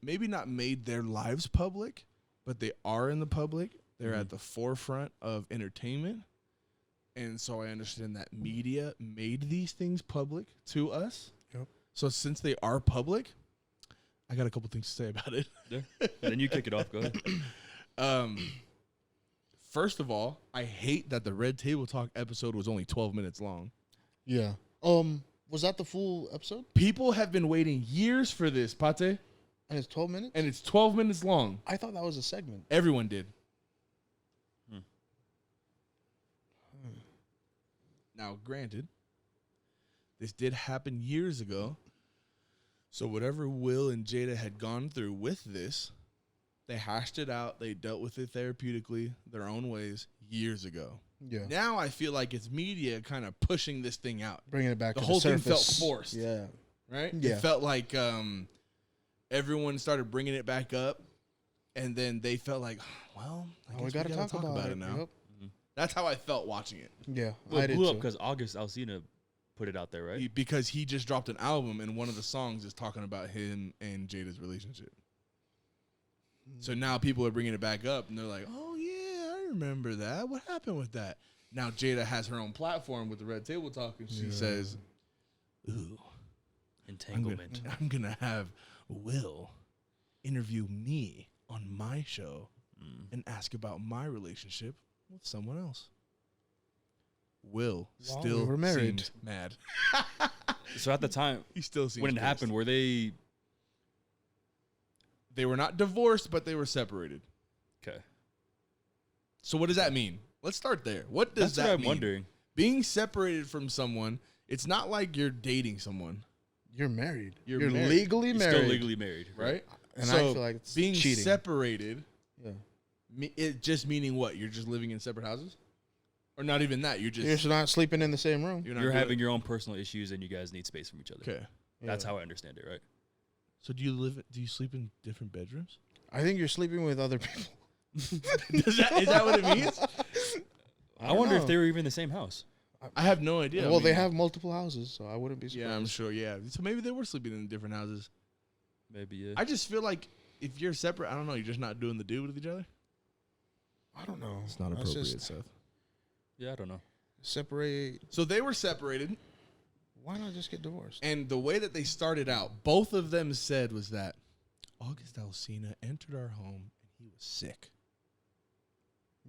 maybe not made their lives public, but they are in the public. They're at the forefront of entertainment. And so I understand that media made these things public to us. Yep. So since they are public, I got a couple things to say about it. Yeah. And then you kick it off. Go ahead. First of all, I hate that the Red Table Talk episode was only 12 minutes long. Yeah. Was that the full episode? People have been waiting years for this, Pate, And it's 12 minutes? and it's 12 minutes long. I thought that was a segment. Everyone did. Now, granted, this did happen years ago. So whatever Will and Jada had gone through with this, they hashed it out. They dealt with it therapeutically, their own ways, years ago. Yeah. Now I feel like it's media kind of pushing this thing out. Bringing it back The to whole the thing surface. felt forced. Yeah. Right? Yeah. It felt like everyone started bringing it back up, and then they felt like, well, I guess We got to gotta talk about it now. Yep. That's how I felt watching it. Yeah. Well, I it did blew up too. because August Alsina put it out there, right? Because he just dropped an album, and one of the songs is talking about him and Jada's relationship. So now people are bringing it back up, and they're like, oh, yeah, I remember that. What happened with that? Now Jada has her own platform with the Red Table Talk, and she says, ooh, Entanglement. I'm going to have Will interview me on my show and ask about my relationship with someone else. Will Wow, still we were married. seemed mad. So at the time, He still seems when it pissed. happened, were they They were not divorced, but they were separated. okay? So what does that mean? Let's start there. What does That's that what I'm mean? wondering. Being separated from someone, it's not like you're dating someone, You're married. You're You're married. legally You're married. still legally married, right? And so I feel like it's being cheating. separated, Yeah. it just meaning what? You're just living in separate houses? Or not even that. You're just You're just not sleeping in the same room. not You're doing- having your own personal issues, and you guys need space from each other. Okay. That's Yeah. how I understand it, right? So do you sleep in different bedrooms? I think you're sleeping with other people. Is that what it means? I wonder if they were even in the same house. I have no idea. Well, I they mean, have multiple houses, so I wouldn't be surprised. Yeah, I'm sure. Yeah. So maybe they were sleeping in different houses. Maybe, yeah. I just feel like if you're separate, I don't know, you're just not doing the do with each other. I don't know. It's not That's appropriate, just Seth. Yeah, I don't know. separate. So they were separated, Why not just get divorced? and the way that they started out, both of them said was that August Alsina entered our home and he was sick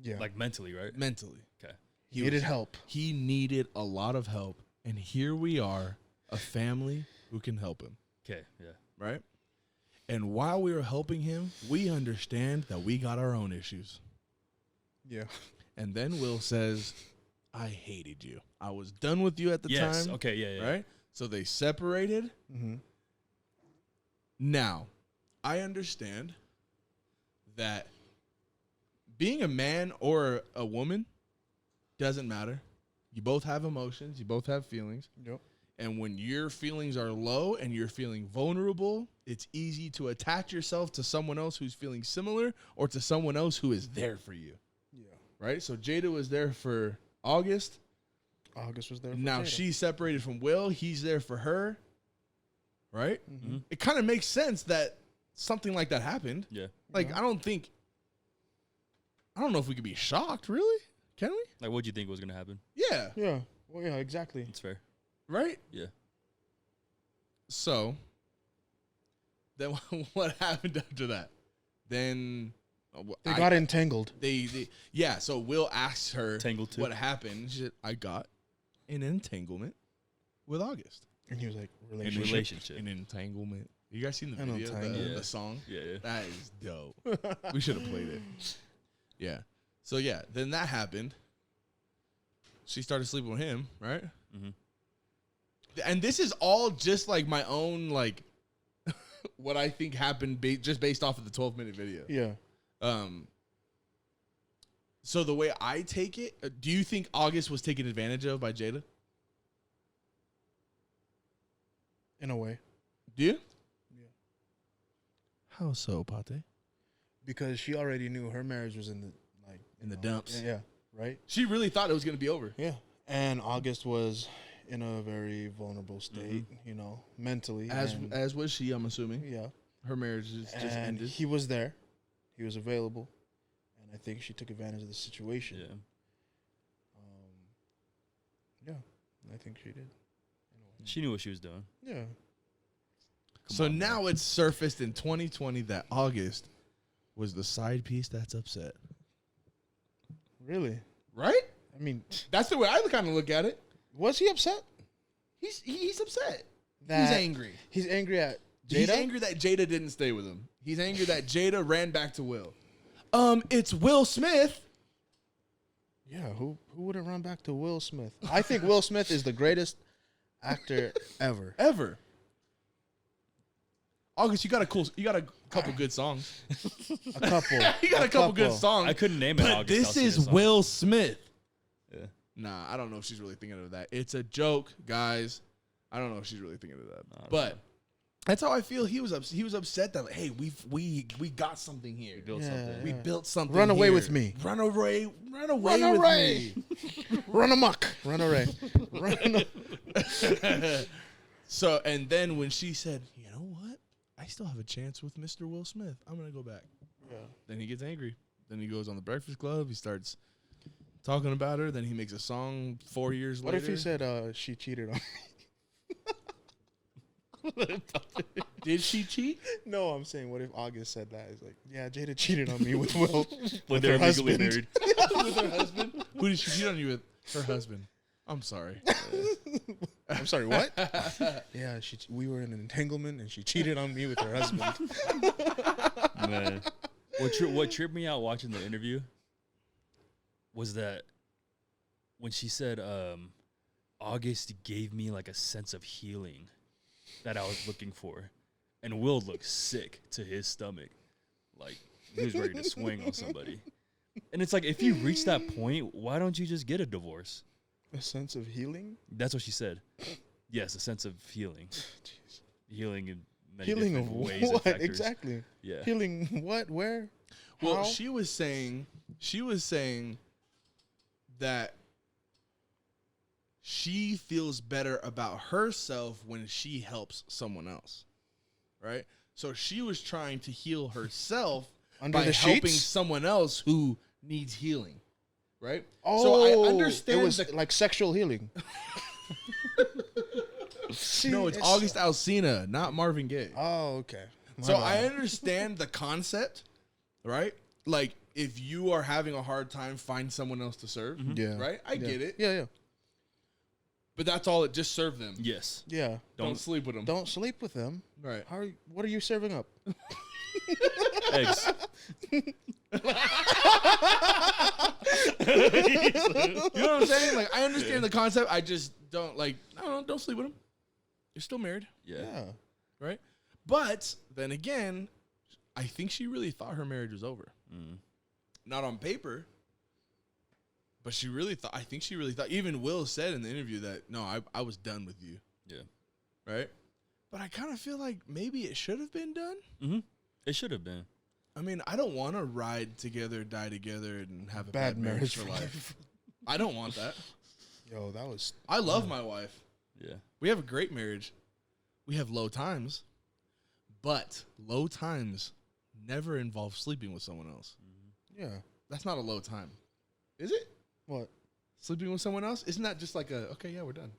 Yeah. Like mentally, right? mentally. Okay. he needed help. He needed a lot of help, and here we are, a family who can help him, Okay, yeah. right? And while we were helping him, we understand that we got our own issues. Yeah. And then Will says, I hated you. I was done with you at the Yes. time. Okay. Yeah. Yeah. Right? So they separated. Mm-hmm. Now, I understand that being a man or a woman doesn't matter. You both have emotions. You both have feelings. Yep. And when your feelings are low and you're feeling vulnerable, it's easy to attach yourself to someone else who's feeling similar or to someone else who is there for you. Yeah. Right? So Jada was there for August. August was there. For Now Jada. she's separated from Will. He's there for her. Right? Mm-hmm. It kind of makes sense that something like that happened. Yeah. Like, Yeah. I don't know if we could be shocked, really. Can we? Like, what do you think was gonna happen? Yeah. Yeah. Well, yeah. Exactly. It's fair. Right? Yeah. So, then what happened after that? Then They got entangled. Yeah, so Will asked her Tangled too. what happened. She said, I got an entanglement with August. And he was like, In relationship. relationship. An entanglement. You guys seen the An video, entanglement. the song? Yeah. Yeah. That is dope. We should have played it. Yeah. So, yeah, then that happened. she started sleeping with him, right? Mm-hmm. And this is all just like my own, like, what I think happened just based off of the 12-minute video. Yeah. So the way I take it, do you think August was taken advantage of by Jada? In a way. Do you? Yeah. How so, Pate? Because she already knew her marriage was in the dumps. Yeah. Right. She really thought it was going to be over. Yeah. And August was in a very vulnerable state, you know, mentally. As was she, I'm assuming. Yeah. Her marriage just ended. He was there. He was available. And I think she took advantage of the situation. Yeah. Yeah. I think she did. She knew what she was doing. Yeah. So now it's surfaced in 2020 that August was the side piece that's upset. Really? Right? I mean, That's the way I kind of look at it. was he upset? He's upset. That He's angry. He's angry at Jada? He's angry that Jada didn't stay with him. He's angry that Jada ran back to Will. It's Will Smith. Yeah, who wouldn't run back to Will Smith? I think Will Smith is the greatest actor ever. Ever. August, you got a couple good songs. A couple. You got a couple good songs. I couldn't name it. But August. this I'll sing is a song. Will Smith. Yeah. Nah, I don't know if she's really thinking of that. It's a joke, guys. I don't know if she's really thinking of that. But that's how I feel. He was upset that, like, hey, we got something here. We built something. We built something. Run away here. with me. Run away with away. me. Run amok. Run away. So, and then when she said, you know what? I still have a chance with Mr. Will Smith. I'm going to go back. Yeah. Then he gets angry. Then he goes on the Breakfast Club. He starts talking about her. Then he makes a song 4 years What later. if he said she cheated on me? Did she cheat? No, I'm saying, what if August said that? It's like, yeah, Jada cheated on me with Will. When with her they're legally husband. married. With her husband? Who did she cheat on you with? Her husband. I'm sorry. I'm sorry, what? Yeah, we were in an entanglement, and she cheated on me with her husband. Man. What tripped me out watching the interview was that when she said, August gave me like a sense of healing that I was looking for. And Will looked sick to his stomach. Like, he was ready to swing on somebody. And it's like, if you reach that point, why don't you just get a divorce? A sense of healing? That's what she said. Yes, a sense of healing. Jeez. Healing in many Healing of different ways and what? factors. Exactly. Yeah. Healing what? Where? Well, How? she was saying that she feels better about herself when she helps someone else, right? So she was trying to heal herself Under by the helping sheets? someone else who needs healing, right? Oh, so I understand it was like sexual healing. no, it's August Alsina, not Marvin Gaye. Oh, okay. So I understand the concept, right? Like, if you are having a hard time, find someone else to serve, Yeah. right? I get it. Yeah, yeah. But that's all. It just serve them. Yes. Yeah. Don't sleep with them. Don't sleep with them. Right. What are you serving up? Eggs. You know what I'm saying? Like, I understand the concept. I just don't like. I don't know. Don't sleep with them. You're still married, Yeah. right? But then again, I think she really thought her marriage was over. Mm. Not on paper, but she really thought. I think she really thought. Even Will said in the interview that no, I was done with you. Yeah. Right. But I kind of feel like maybe it should have been done. Mm-hmm. It should have been. I mean, I don't want to ride together, die together, and have a Bad bad marriage for life. I don't want that. Yo, that was. I love my wife. Yeah. We have a great marriage. We have low times, but low times never involve sleeping with someone else. Yeah. That's not a low time. Is it? What? Sleeping with someone else? Isn't that just like a, okay, yeah, we're done.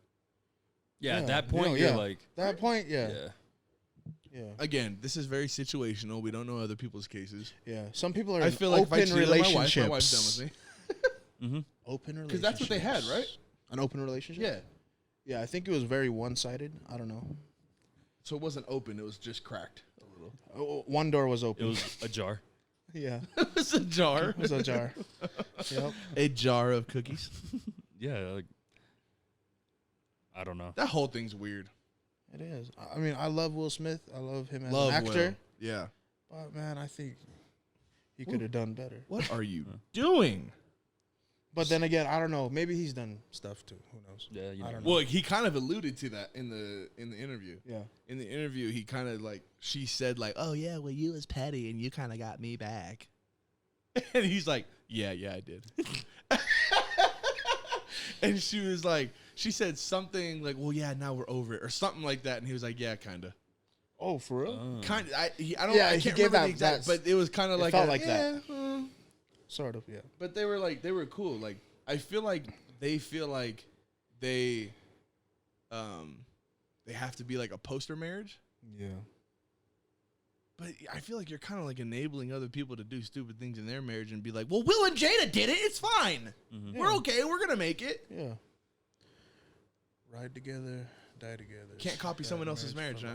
Yeah, Yeah. at that point, No, you're yeah. like, That point, yeah. yeah. Yeah. Again, this is very situational. We don't know other people's cases. Yeah. Some people are I in feel like if I open cheated on relationships. my wife's done with me. Mm-hmm. Open relationships. Because that's what they had, right? An open relationship? Yeah. Yeah, I think it was very one-sided. I don't know. So it wasn't open. It was just cracked a little. Oh, one door was It open. was a jar. Yeah. It was a jar. It was a jar. Yep. A jar of cookies. yeah, like I don't know. That whole thing's weird. It is. I mean, I love Will Smith. I love him as Love an actor. Will. Yeah. But man, I think he could have done better. What are you doing? But then again, I don't know. Maybe he's done stuff too. Who knows? Yeah, you I know. don't know. Well, he kind of alluded to that in the interview. Yeah. In the interview, he kind of like she said like, "Oh yeah, well you was petty and you kind of got me back," and he's like, "Yeah, I did." And she was like, she said something like, "Well, yeah, now we're over it," or something like that, and he was like, "Yeah, kind of." Oh, for real? Kind of. I don't. Yeah, I he can't gave remember that- the exact, that's- but it was kind of like felt a, like that. yeah, Sort of, yeah. But they were cool. Like I feel like they feel like they have to be like a poster marriage. Yeah. But I feel like you're kind of like enabling other people to do stupid things in their marriage and be like, well, Will and Jada did it. It's fine. Mm-hmm. We're okay. We're gonna make it. Yeah. Ride together, die together. Can't copy someone else's marriage, for man.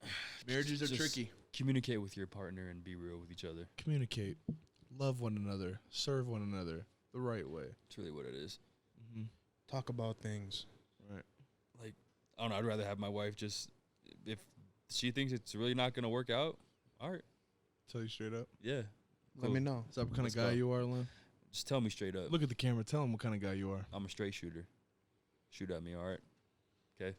life. Marriages are Just tricky. Communicate with your partner and be real with each other. Communicate, love one another, serve one another the right way. That's really what it is. Mm-hmm. Talk about things. Right. Like, I don't know. I'd rather have my wife just, if she thinks it's really not going to work out, all right. Tell you straight up. Yeah. Let me know. Is that what kind Let's of guy go. you are, Lynn? Just tell me straight up. Look at the camera. Tell him what kind of guy you are. I'm a straight shooter. Shoot at me, all right? Okay.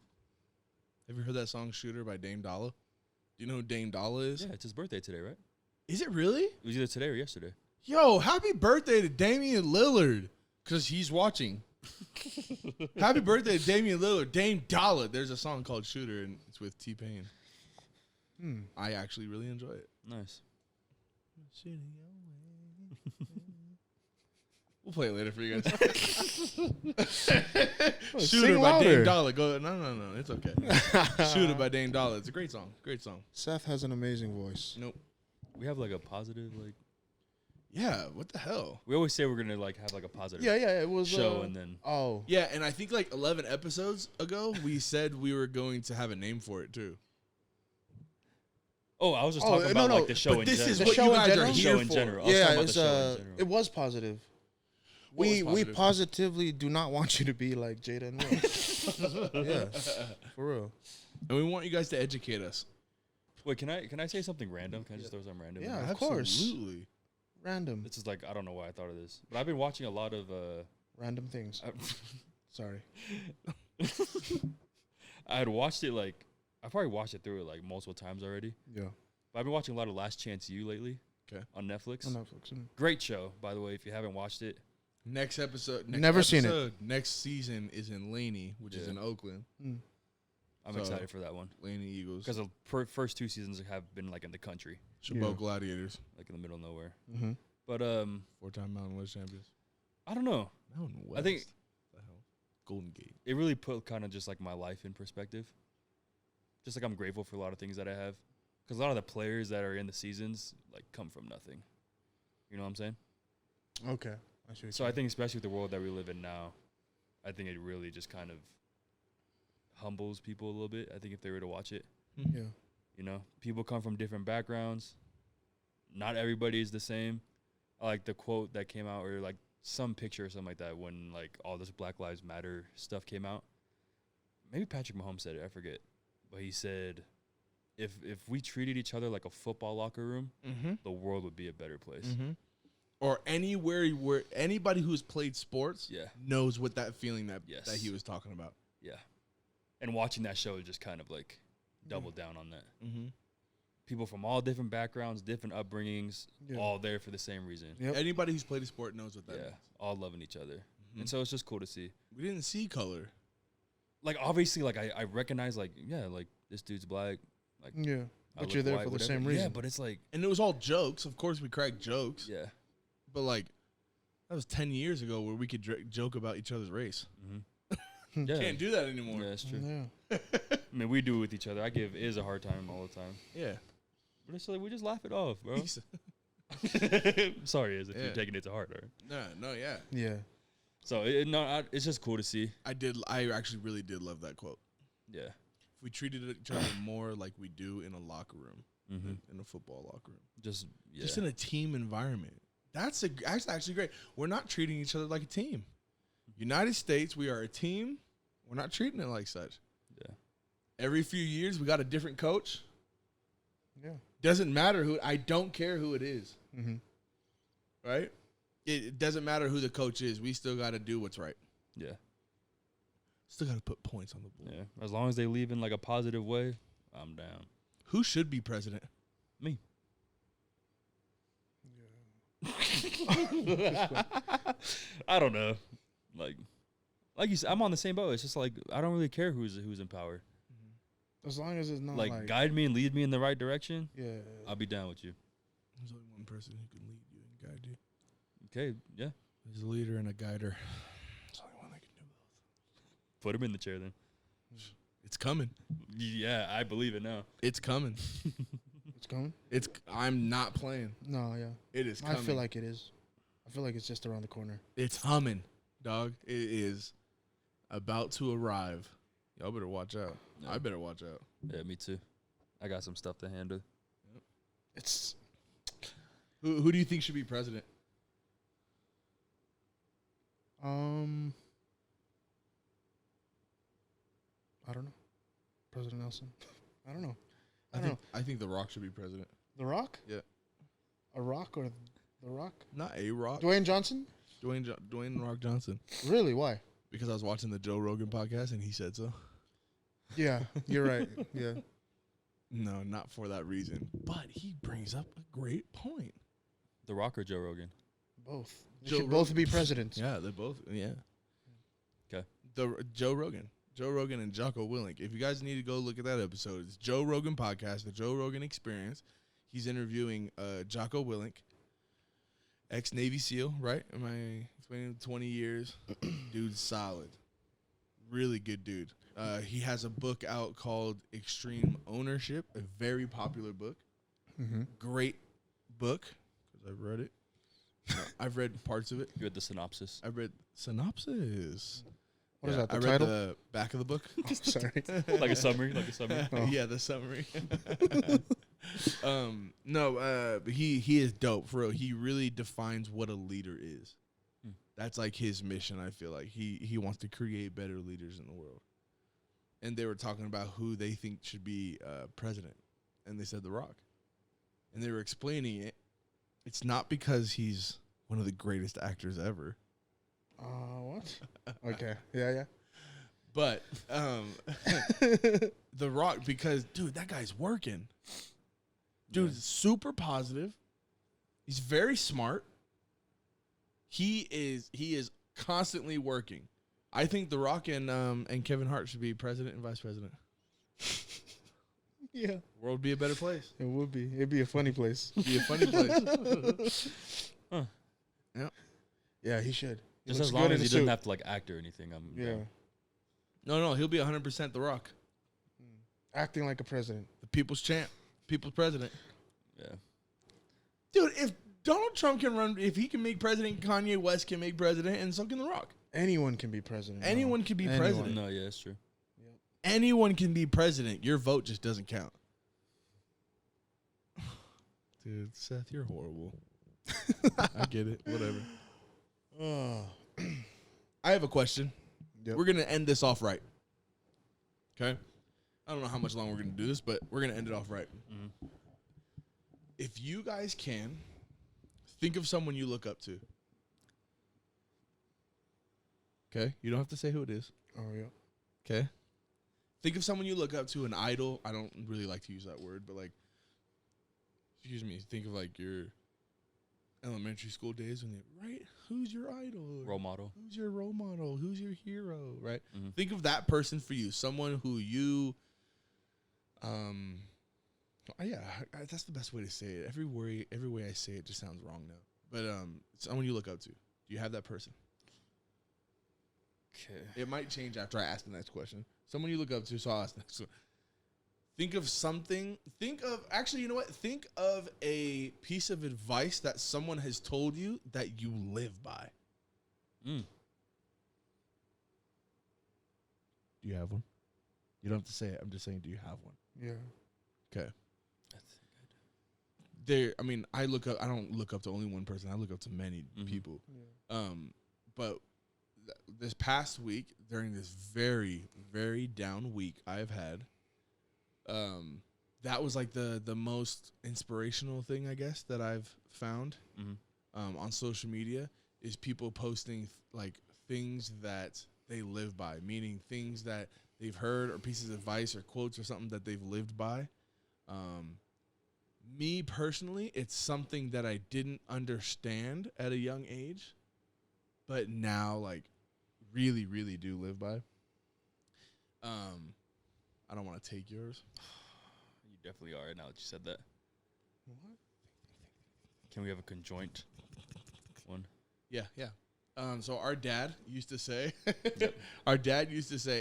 Have you heard that song "Shooter" by Dame Dollar? Do you know who Dame Dollar is? Yeah, it's his birthday today, right? Is it really? It was either today or yesterday. Yo, happy birthday to Damian Lillard, because he's watching. Happy birthday to Damian Lillard. Dame Dollar. There's a song called "Shooter" and it's with T-Pain. I actually really enjoy it. Nice. We'll play it later for you guys. Sing Shooter by louder. Dame Dollar. Go. No. It's okay. Shooter by Dame Dollar. It's a great song. Great song. Seth has an amazing voice. Nope. We have like a positive, like, Yeah. What the hell? we always say we're going to like have like a positive Yeah, it was show and then. Oh, Yeah, and I think like 11 episodes ago, we said we were going to have a name for it too. Oh, I was just Oh, talking no, about no, like the show but in this general. is The what show you in guys general? are The here show in for. general. I was yeah, talking about it's the show in general. it was positive. What was We positive? positively do not want you to be like Jada and Will. Yeah, for real. And we want you guys to educate us. Wait, can I say something random? Can I just throw something random? in Yeah. there? Of course. Absolutely. Random, This is like, I don't know why I thought of this, but I've been watching a lot of. random things. Sorry. I had watched it like, I probably watched it through it like multiple times already. Yeah, But I've been watching a lot of Last Chance U lately. 'Kay. On Netflix. on Netflix. Great show, by the way. If you haven't watched it, Next episode. Never seen it. Next season is in Laney, which is Yeah. in Oakland. I'm So- excited for that one Laney Eagles. because the first two seasons have been like in the country, Chabot Yeah. Gladiators. like in the middle of nowhere. Mm-hmm. But 4-time Mountain West champions. I don't know. Mountain West. I think- the hell? Golden Gate. It really put kind of just like my life in perspective. Just like I'm grateful for a lot of things that I have, because a lot of the players that are in the seasons like come from nothing. You know what I'm saying? Okay. I see what So you I think, especially with the world that we live in now, I think it really just kind of humbles people a little bit. I think if they were to watch it, mean. Yeah. you know, people come from different backgrounds. Not everybody is the same. I like the quote that came out, or like some picture or something like that, when like all this Black Lives Matter stuff came out. Maybe Patrick Mahomes said it, I forget, but he said, if we treated each other like a football locker room, the world would be a better place. Or anywhere where anybody who's played sports Yeah. knows what that feeling that Yes. that he was talking about. Yeah. And watching that show just kind of like doubled down on that. People from all different backgrounds, different upbringings, Yeah. all there for the same reason. Yep. Anybody who's played a sport knows what that Yeah. means. All loving each other. And so it's just cool to see. We didn't see color. Like, obviously, like, I recognize, like, yeah, like, this dude's black. Like, Yeah. I But look you're there white, for the whatever. same reason. Yeah, but it's like, And it was all jokes. Of course, we cracked jokes. yeah. But, like, that was 10 years ago where we could joke about each other's race. Yeah. Can't do that anymore. Yeah, that's true. Yeah. I mean, we do it with each other. I give Iz a hard time all the time. Yeah. But it's like, we just laugh it off, bro. He's- Sorry, Iz, if Yeah. you're taking it to heart. All right? no, yeah. Yeah. So, it's just cool to see. I actually really did love that quote. Yeah. If we treated each other more like we do in a locker room, in a football locker room, Just, yeah. just in a team environment. That's actually great. We're not treating each other like a team. United States, we are a team. We're not treating it like such. Yeah. Every few years, we got a different coach. Yeah. Doesn't matter who. I don't care who it is. Mm-hmm. Right? It doesn't matter who the coach is. We still got to do what's right. Yeah. Still got to put points on the board. Yeah. As long as they leave in like a positive way, I'm down. Who should be president? Me. I don't know. Like you said, I'm on the same boat. It's just like I don't really care who's in power. As long as it's not Like guide me and lead me in the right direction. Yeah. I'll be down with you. There's only one person who can lead you and guide you. Okay. Yeah. There's a leader and a guider. There's only one that can do both. Put him in the chair then. It's coming. Yeah, I believe it now. It's coming. It's coming? I'm not playing. No, yeah. It is coming. I feel like it is. I feel like it's just around the corner. It's humming, dog. It is about to arrive. Y'all better watch out. Yeah. I better watch out. Yeah, me too. I got some stuff to handle. It's Who do you think should be president? I don't know. President Nelson. I don't know. I think The Rock should be president. The Rock? Yeah. A Rock or The Rock? Not A Rock. Dwayne Johnson? Dwayne Rock Johnson. Really? Why? Because I was watching the Joe Rogan podcast and he said so. Yeah, you're right. Yeah. No, not for that reason. But he brings up a great point. The Rock or Joe Rogan? Both. They Joe should both be presidents. Yeah, they both. Yeah. 'Kay. The Joe Rogan and Jocko Willink. If you guys need to go look at that episode, it's Joe Rogan podcast, the Joe Rogan Experience. He's interviewing Jocko Willink, ex-Navy SEAL, right? Am I explaining 20 years? Dude's solid. Really good dude. He has a book out called Extreme Ownership, a very popular book. Mm-hmm. Great book, because I've read it. I've read parts of it. You read the synopsis. I read synopsis. What is that, the I read title? the back of the book. Oh, sorry. Like a summary. Oh. Yeah, the summary. But he is dope for real. He really defines what a leader is. That's like his mission. I feel like he wants to create better leaders in the world. And they were talking about who they think should be president, and they said The Rock. And they were explaining it. It's not because he's one of the greatest actors ever. What? Okay. Yeah. But The Rock, because, dude, that guy's working. Dude's super positive. He's very smart. He is constantly working. I think The Rock and Kevin Hart should be president and vice president. Yeah. The world would be a better place. It would be. It'd be a funny place. It'd be a funny place. Huh. Yeah. Yeah, he should. He Just looks as long good as in he a doesn't suit. have to like act or anything. I'm Yeah. down. No, he'll be 100% The Rock. Acting like a president. The people's champ. People's president. Yeah. Dude, if Donald Trump can run, if he can make president, Kanye West can make president, and so can The Rock. Anyone can be president. Anyone can be president. No, yeah, it's true. Anyone can be president. Your vote just doesn't count. Dude, Seth, you're horrible. I get it. Whatever. Oh. I have a question. Yep. We're going to end this off right. Okay? I don't know how much longer we're going to do this, but we're going to end it off right. Mm-hmm. If you guys can, think of someone you look up to. Okay? You don't have to say who it is. Oh, yeah. Okay? Think of someone you look up to, an idol. I don't really like to use that word, but like, excuse me, think of like your elementary school days when they, right? Who's your idol? Role model. Who's your role model? Who's your hero? Right? Mm-hmm. Think of that person for you. Someone who you, that's the best way to say it. Every way I say it just sounds wrong now. But someone you look up to. Do you have that person? Okay. It might change after I ask the next question. Someone you look up to, so I'll ask the next one. Think of something. Actually, you know what? Think of a piece of advice that someone has told you that you live by. Mm. Do you have one? You don't have to say it. I'm just saying, do you have one? Yeah. Okay. I look up. I don't look up to only one person. I look up to many people. Yeah. But this past week, during this very, very down week I've had, that was like the most inspirational thing, I guess, that I've found on social media is people posting like things that they live by, meaning things that they've heard or pieces of advice or quotes or something that they've lived by. Me personally, it's something that I didn't understand at a young age, but now like really, really do live by. I don't want to take yours. You definitely are now that you said that. What? Can we have a conjoint one? Yeah. So our dad used to say,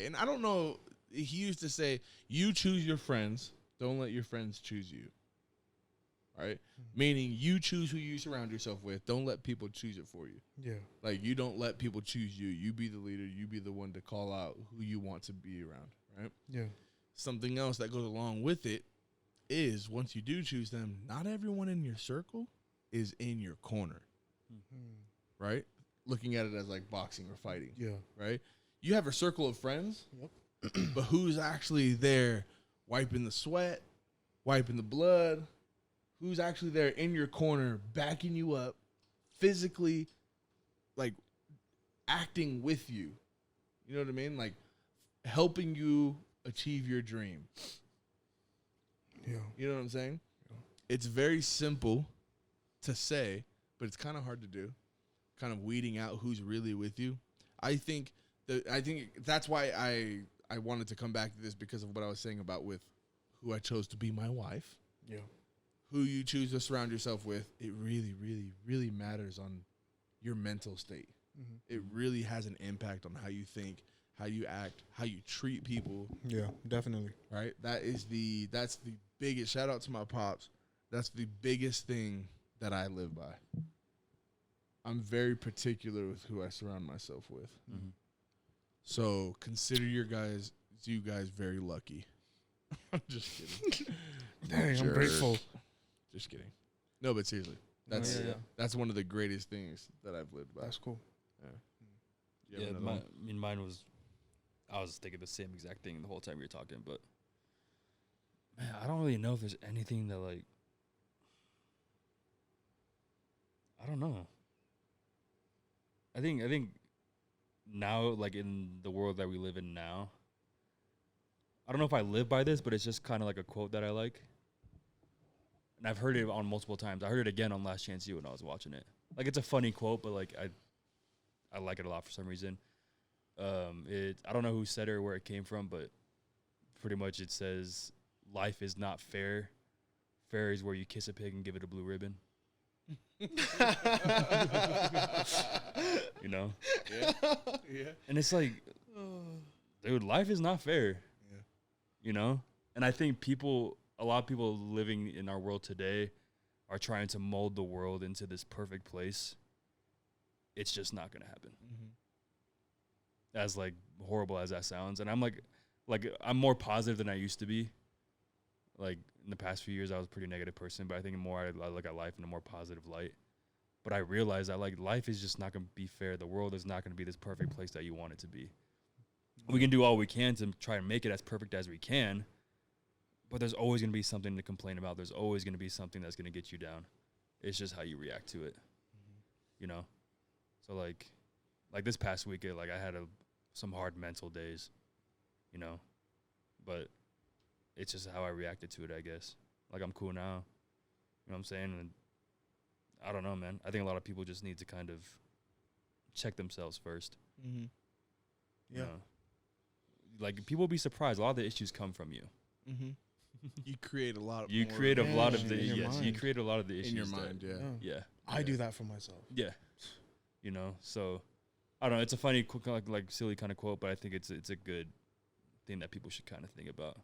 and I don't know, he used to say, you choose your friends, don't let your friends choose you. Right? Mm-hmm. Meaning you choose who you surround yourself with, don't let people choose it for you. Yeah. Like you don't let people choose you. You be the leader, you be the one to call out who you want to be around, right? Yeah. Something else that goes along with it is once you do choose them, not everyone in your circle is in your corner. Mm-hmm. Right? Looking at it as like boxing or fighting. Yeah. Right? You have a circle of friends, yep. But who's actually there wiping the sweat, wiping the blood? Who's actually there in your corner, backing you up, physically, like, acting with you? You know what I mean? Like, helping you achieve your dream. Yeah. You know what I'm saying? Yeah. It's very simple to say, but it's kind of hard to do. Kind of weeding out who's really with you. I think that's why I wanted to come back to this, because of what I was saying about with who I chose to be my wife. Yeah. Who you choose to surround yourself with, it really, really, really matters on your mental state. Mm-hmm. It really has an impact on how you think, how you act, how you treat people. Yeah, definitely. Right? That's the biggest, shout out to my pops. That's the biggest thing that I live by. I'm very particular with who I surround myself with. Mm-hmm. So consider you guys very lucky. I'm just kidding. Dang, I'm grateful. Just kidding. No, but seriously, that's one of the greatest things that I've lived by. That's cool. Yeah. Mine was. I was thinking the same exact thing the whole time you were talking, but man, I don't really know if there's anything that like. I don't know. I think now, like in the world that we live in now, I don't know if I live by this, but it's just kind of like a quote that I like. And I've heard it on multiple times. I heard it again on Last Chance U when I was watching it. Like, it's a funny quote, but like I like it a lot for some reason. I don't know who said it or where it came from, but pretty much it says, "Life is not fair. Fair is where you kiss a pig and give it a blue ribbon." You know? Yeah. And it's like, dude, life is not fair. Yeah. You know? And I think a lot of people living in our world today are trying to mold the world into this perfect place. It's just not going to happen. Mm-hmm. As like horrible as that sounds. And I'm like I'm more positive than I used to be. Like in the past few years, I was a pretty negative person, but I think I look at life in a more positive light. But I realize that like life is just not going to be fair. The world is not going to be this perfect place that you want it to be. We can do all we can to try and make it as perfect as we can, but there's always going to be something to complain about. There's always going to be something that's going to get you down. It's just how you react to it, you know? So like this past weekend, like I had some hard mental days, you know, but it's just how I reacted to it, I guess. Like, I'm cool now. You know what I'm saying? And I don't know, man. I think a lot of people just need to kind of check themselves first. Mm-hmm. Yeah. You know? Like, people will be surprised. A lot of the issues come from you. Mm-hmm. You create a lot of You create a lot of the issues in your mind, Yeah. I do that for myself. Yeah. You know, so I don't know. It's a funny, like silly kind of quote, but I think it's a good thing that people should kind of think about.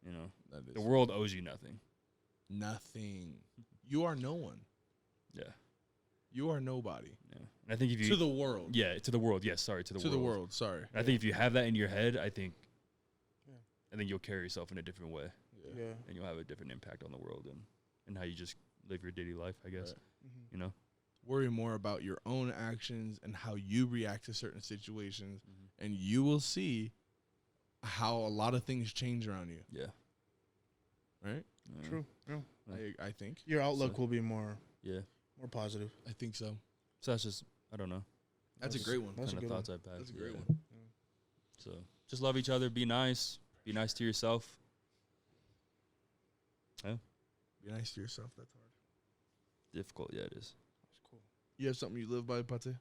You know, the world owes you nothing. Nothing. You are no one. Yeah. You are nobody. Yeah. And I think if you to the world. Yeah, to the world. Yes, sorry, to the world. To the world. Sorry. I think if you have that in your head, I think you'll carry yourself in a different way. Yeah. And you'll have a different impact on the world and how you just live your daily life, I guess. Right. You know. worry more about your own actions and how you react to certain situations, and you will see how a lot of things change around you. Yeah. Right? True. Yeah. I think. Your outlook will be more positive. I think so. So that's just, I don't know. That's a great one. That's a Kind of good thoughts one. I've had. That's a great one. So just love each other. Be nice. Be nice to yourself. Be nice to yourself. That's hard. Difficult. Yeah, it is. That's cool. You have something you live by, Pate?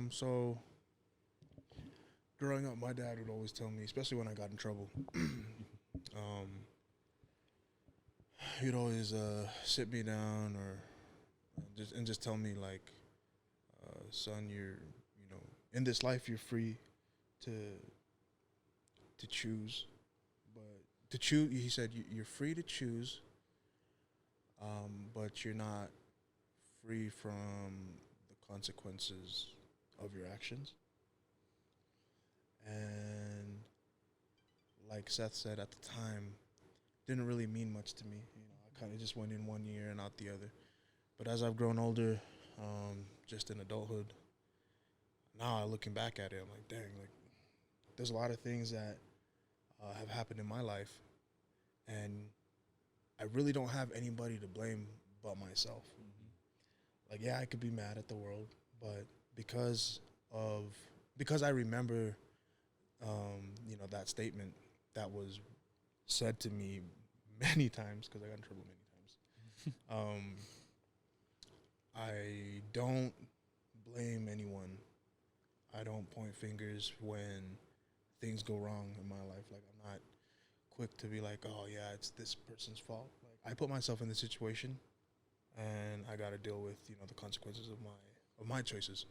So growing up, my dad would always tell me, especially when I got in trouble, he'd always sit me down or just tell me like, son, in this life you're free to choose, but to choose, he said, you're free to choose, but you're not free from the consequences of your actions. And like Seth said at the time, didn't really mean much to me. I kind of just went in one ear and out the other. But as I've grown older, just in adulthood, now looking back at it, I'm like, dang, like there's a lot of things that have happened in my life, and I really don't have anybody to blame but myself. Like, yeah, I could be mad at the world, but because I remember, that statement that was said to me many times, because I got in trouble many times. I don't blame anyone. I don't point fingers when things go wrong in my life. Like, I'm not quick to be like, oh yeah, it's this person's fault. Like, I put myself in the situation, and I got to deal with the consequences of my choices.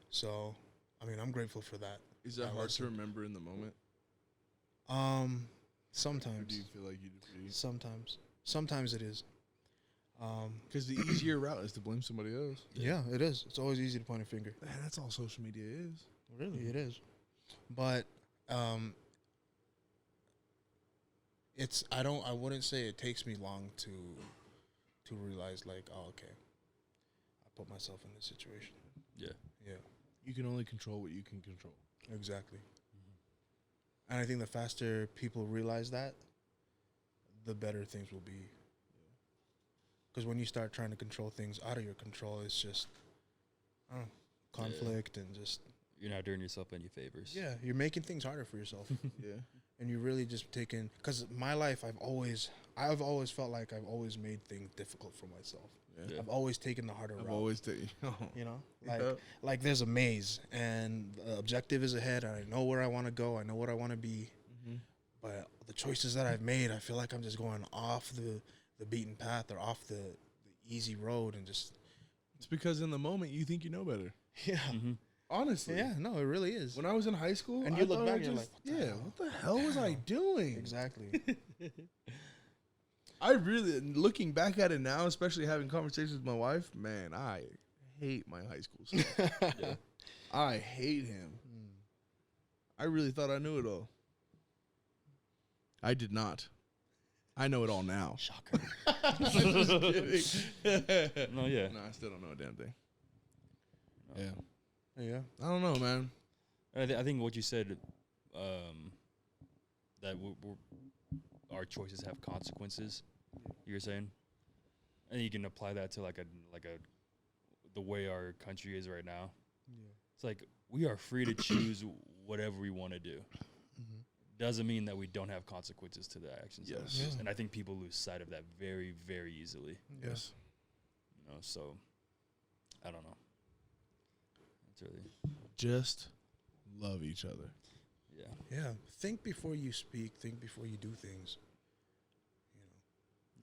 So, I mean, I'm grateful for that. Is that hard to remember in the moment? Sometimes. Or do you feel like you do? Sometimes it is. Because the easier route is to blame somebody else. Yeah, it is. It's always easy to point a finger. Man, that's all social media is. Really, it is. But I wouldn't say it takes me long to realize, like, oh, okay, I put myself in this situation. Yeah. Yeah. You can only control what you can control. Exactly. And I think the faster people realize that, the better things will be. Because when you start trying to control things out of your control, it's just, I don't know, conflict and just... You're not doing yourself any favors. Yeah, you're making things harder for yourself. Yeah. And you're really just taking... Because my life, I've always felt like I've always made things difficult for myself. Yeah. I've always taken the harder route. I've always taken... Like there's a maze, and the objective is ahead, and I know where I want to go, I know what I want to be. Mm-hmm. But the choices that I've made, I feel like I'm just going off the beaten path or off the easy road, and just... It's because in the moment, you think you know better. Yeah. Mm-hmm. Honestly. Yeah, no, it really is. When I was in high school, and you look back, you're like, what the hell was I doing? Exactly. I really, looking back at it now, especially having conversations with my wife, man, I hate my high school stuff. Yeah. I hate him. I really thought I knew it all. I did not. I know it all now. Shocker. Just kidding. No, yeah. No, I still don't know a damn thing. No. Yeah. Yeah. I don't know, man. I think what you said, that our choices have consequences. You're saying, and you can apply that to the way our country is right now. Yeah. It's like we are free to choose whatever we want to do. Mm-hmm. Doesn't mean that we don't have consequences to the actions. Yes. Yeah. And I think people lose sight of that very, very easily. Yes. So I don't know. It's really Just love each other. yeah. Yeah. Think before you speak. Think before you do things.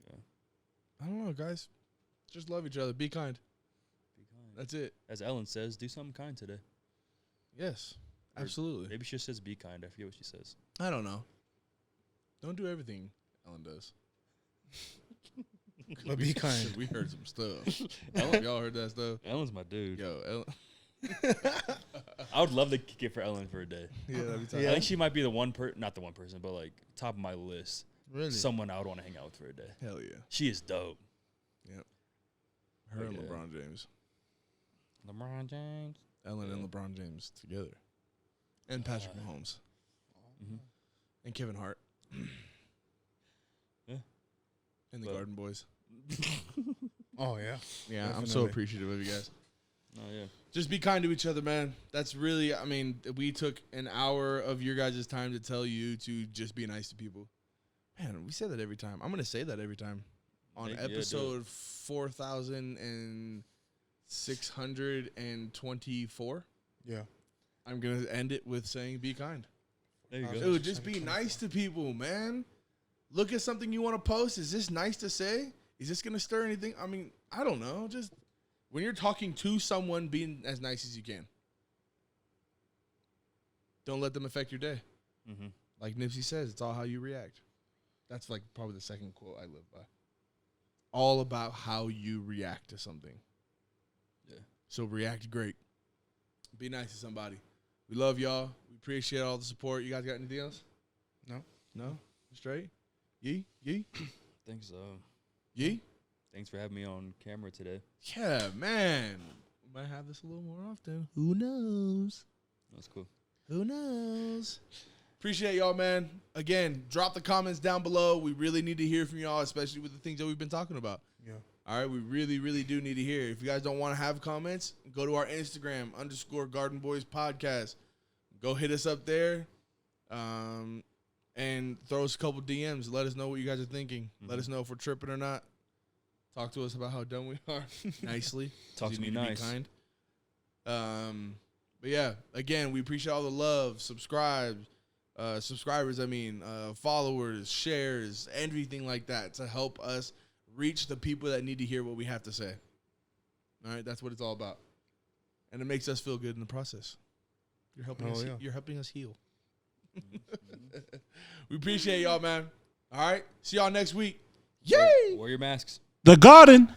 Yeah. I don't know, guys. Just love each other. Be kind. Be kind. That's it. As Ellen says, do something kind today. Yes. Or Absolutely. Maybe she just says be kind. I forget what she says. I don't know. Don't do everything Ellen does. But be kind. We heard some stuff. Ellen, y'all heard that stuff? Ellen's my dude. Yo, Ellen. I would love to kick it for Ellen for a day. Yeah, that'd be tight. Yeah. I think she might be the not the one person, but like top of my list. Really? Someone I would want to hang out with for a day. Hell yeah. She is dope. Yep. LeBron James. LeBron James. Ellen and LeBron James together. And Patrick Mahomes. Mm-hmm. And Kevin Hart. Yeah. And the Garden Boys. Oh, yeah. Yeah, I'm Definitely. so appreciative of you guys. Oh yeah. Just be kind to each other, man. That's really, I mean, we took an hour of your guys' time to tell you to just be nice to people. Man, we say that every time. I'm going to say that every time. On episode 4,624, Yeah. I'm going to end it with saying be kind. There you go. Dude, just be nice to people, man. Look at something you want to post. Is this nice to say? Is this going to stir anything? I mean, I don't know. Just when you're talking to someone, being as nice as you can. Don't let them affect your day. Mm-hmm. Like Nipsey says, it's all how you react. That's like probably the second quote I live by. All about how you react to something. Yeah. So react great. Be nice to somebody. We love y'all. We appreciate all the support. You guys got anything else? No. No? Straight? Yee? Thanks. Yee? Thanks for having me on camera today. Yeah, man. We might have this a little more often. Who knows? That's cool. Who knows? Appreciate y'all, man. Again, drop the comments down below. We really need to hear from y'all, especially with the things that we've been talking about. Yeah. All right, we really, really do need to hear. If you guys don't want to have comments, go to our Instagram, _Garden Boys Podcast. Go hit us up there and throw us a couple DMs. Let us know what you guys are thinking. Mm-hmm. Let us know if we're tripping or not. Talk to us about how dumb we are nicely. Talk to me Be nice. kind. But yeah, again, we appreciate all the love, subscribers, followers, shares, everything like that to help us reach the people that need to hear what we have to say. All right, that's what it's all about. And it makes us feel good in the process. You're helping us. yeah. You're helping us heal. We appreciate y'all, man. All right, see y'all next week. Yay! Wear your masks. The garden.